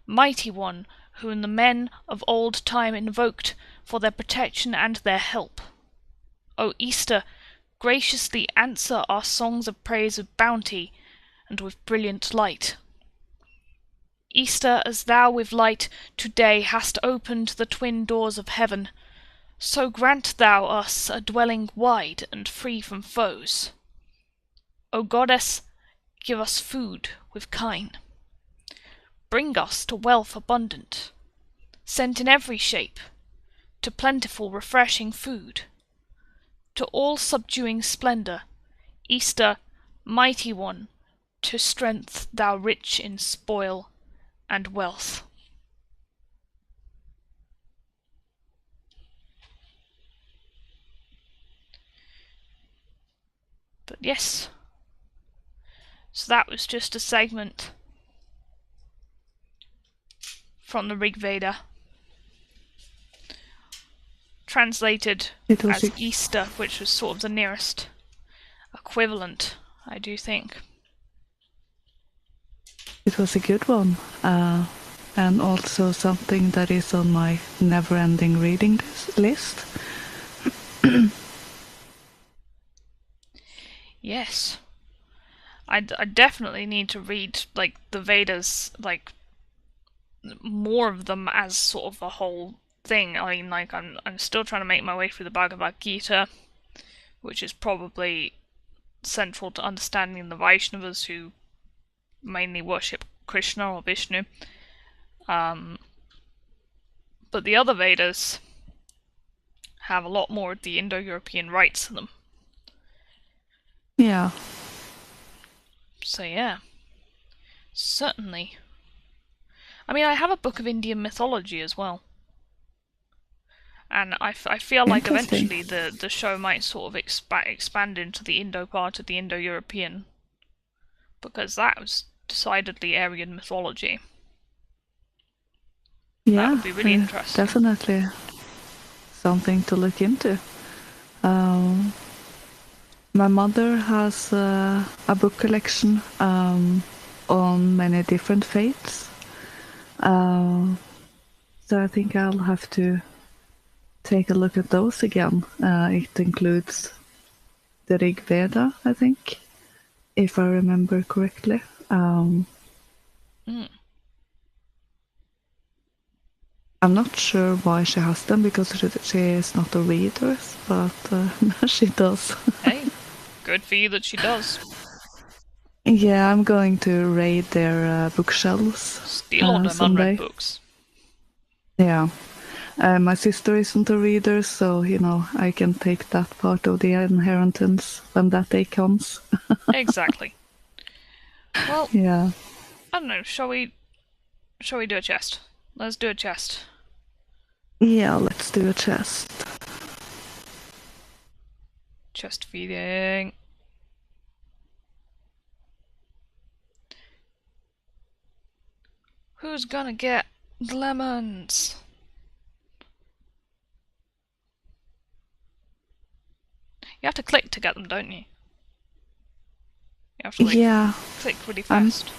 Mighty one, whom the men of old time invoked for their protection and their help, O Easter, graciously answer our songs of praise with bounty and with brilliant light. Easter, as thou with light to-day hast opened the twin doors of heaven, so grant thou us a dwelling wide and free from foes. O Goddess, give us food with kine. Bring us to wealth abundant, sent in every shape, to plentiful refreshing food, to all subduing splendour, Easter, mighty one, to strength thou rich in spoil and wealth. But yes, so that was just a segment from the Rig Veda, translated as Easter, which was sort of the nearest equivalent, I do think. It was a good one, and also something that is on my never-ending reading list. Yes, I definitely need to read like the Vedas, like more of them as sort of a whole thing. I mean, like I'm still trying to make my way through the Bhagavad Gita, which is probably central to understanding the Vaishnavas, who mainly worship Krishna or Vishnu. But the other Vedas have a lot more of the Indo-European rites to them. Yeah. So yeah, certainly. I mean, I have a book of Indian mythology as well. And I feel like Interesting. eventually the show might sort of expand into the Indo part of the Indo-European, because that was decidedly Aryan mythology. That Yeah, would be really interesting. definitely something to look into. Um, my mother has a book collection on many different faiths. So I think I'll have to take a look at those again. It includes the Rig Veda, I think, if I remember correctly. I'm not sure why she has them, because she is not a reader, but she does. Hey, good for you that she does. Yeah, I'm going to raid their bookshelves Steal all them someday. unread books. Yeah. My sister isn't a reader, so, I can take that part of the inheritance when that day comes. Exactly. Well, Yeah. I don't know, shall we do a chest? Let's do a chest. Yeah, let's do a chest. Chest feeding. Who's gonna get the lemons? You have to click to get them, don't you? You have to click really fast.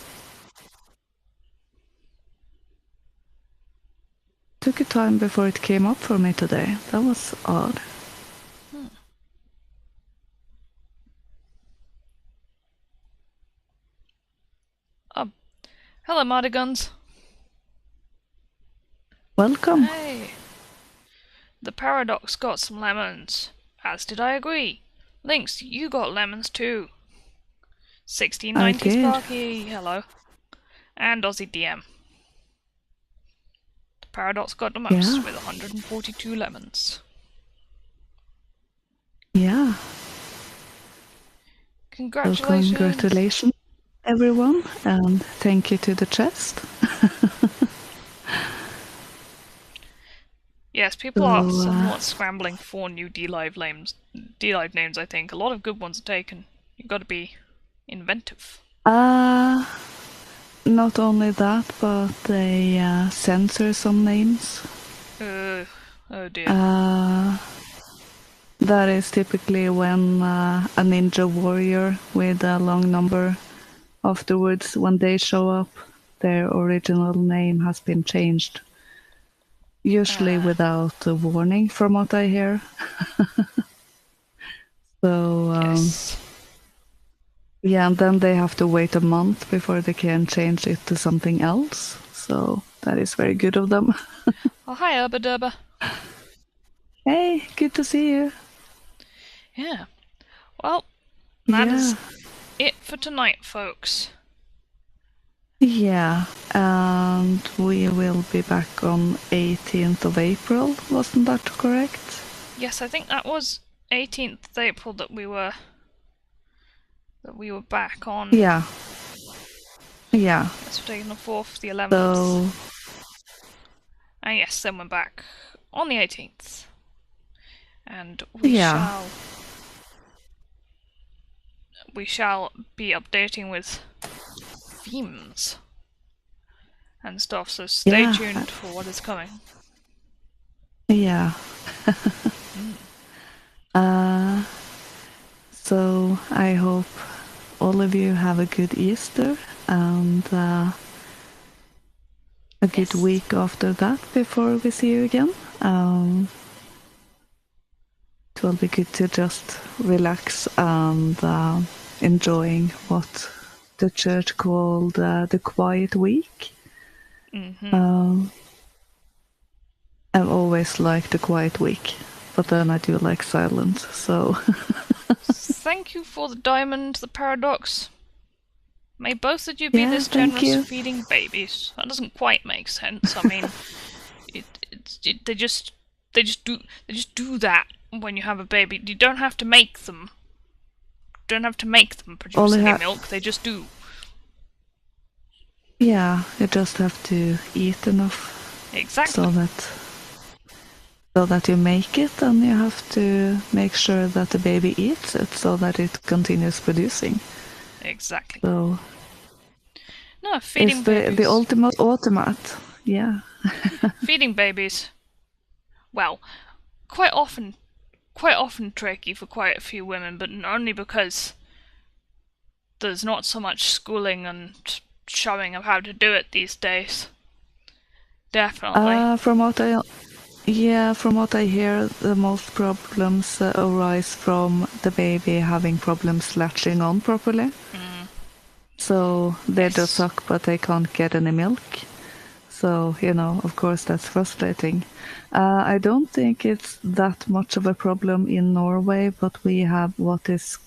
Took a time before it came up for me today. That was odd. Oh, hello, Mardigans. Welcome. Hey. The Paradox got some lemons, as did I agree. Lynx, you got lemons too. 1690 Sparky, hello. And Aussie DM. The Paradox got the most with 142 lemons. Yeah. Congratulations. Well, congratulations, everyone, and thank you to the chest. Yes, people are somewhat scrambling for new D-Live names. I think. A lot of good ones are taken. You've got to be inventive. Not only that, but they censor some names. Oh dear. That is typically when a ninja warrior with a long number afterwards, when they show up, their original name has been changed. Usually without a warning, from what I hear. So, yes. Yeah, and then they have to wait a month before they can change it to something else. So that is very good of them. Oh, hi, Urba Durba. Hey, good to see you. Yeah. Well, that is it for tonight, folks. Yeah, and we will be back on 18th of April, wasn't that correct? Yes, I think that was 18th of April that we were back on. Yeah. Yeah. Let's take the 4th, the 11th. So... And yes, then we're back on the 18th. And we shall be updating with themes and stuff, so stay tuned for what is coming. Yeah. So I hope all of you have a good Easter and a good week after that before we see you again. It will be good to just relax and enjoying what the church called the quiet week. I've always liked the quiet week, but then I do like silence, so... Thank you for the diamond, the Paradox. May both of you be this generous feeding babies. That doesn't quite make sense. I mean, they just do that when you have a baby. You don't have to make them. Don't have to make them produce any milk. They just do. Yeah, you just have to eat enough so Exactly. that you make it, and you have to make sure that the baby eats it so that it continues producing. Exactly. So No, it's feeding the babies. ultimate automate. Yeah. Feeding babies. Well, quite often tricky for quite a few women, but only because there's not so much schooling and showing of how to do it these days. Definitely. From what I hear, the most problems arise from the baby having problems latching on properly. Mm, So they just yes. suck, but they can't get any milk. So, of course, that's frustrating. I don't think it's that much of a problem in Norway, but we have what is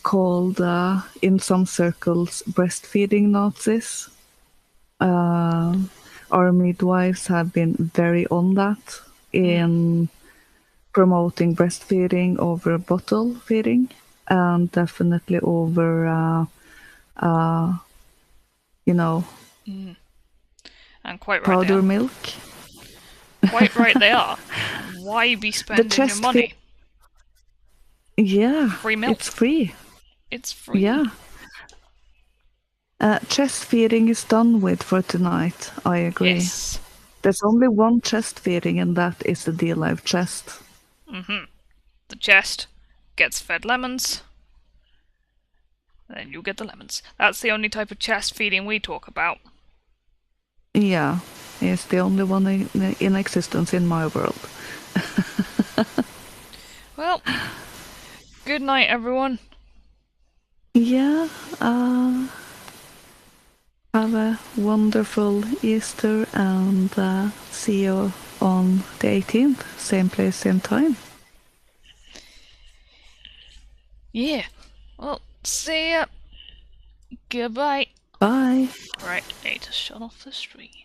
called, in some circles, breastfeeding Nazis. Uh, our midwives have been very on that Mm, in promoting breastfeeding over bottle feeding, and definitely over, uh, you know, mm. And quite right they powder are. milk. Quite right they are. Why be The spending your chest feed, money? yeah, Free it's milk. free. It's free. Yeah. Chest feeding is done with for tonight. I agree. Yes. There's only one chest feeding, and that is the D-Live chest. Mm-hmm. The chest gets fed lemons, then you get the lemons. That's the only type of chest feeding we talk about. Yeah, it's the only one in existence in my world. Well, good night, everyone. Yeah, have a wonderful Easter, and see you on the 18th. Same place, same time. Yeah. Well, see ya. Goodbye. Bye. Right, I need to shut off the stream.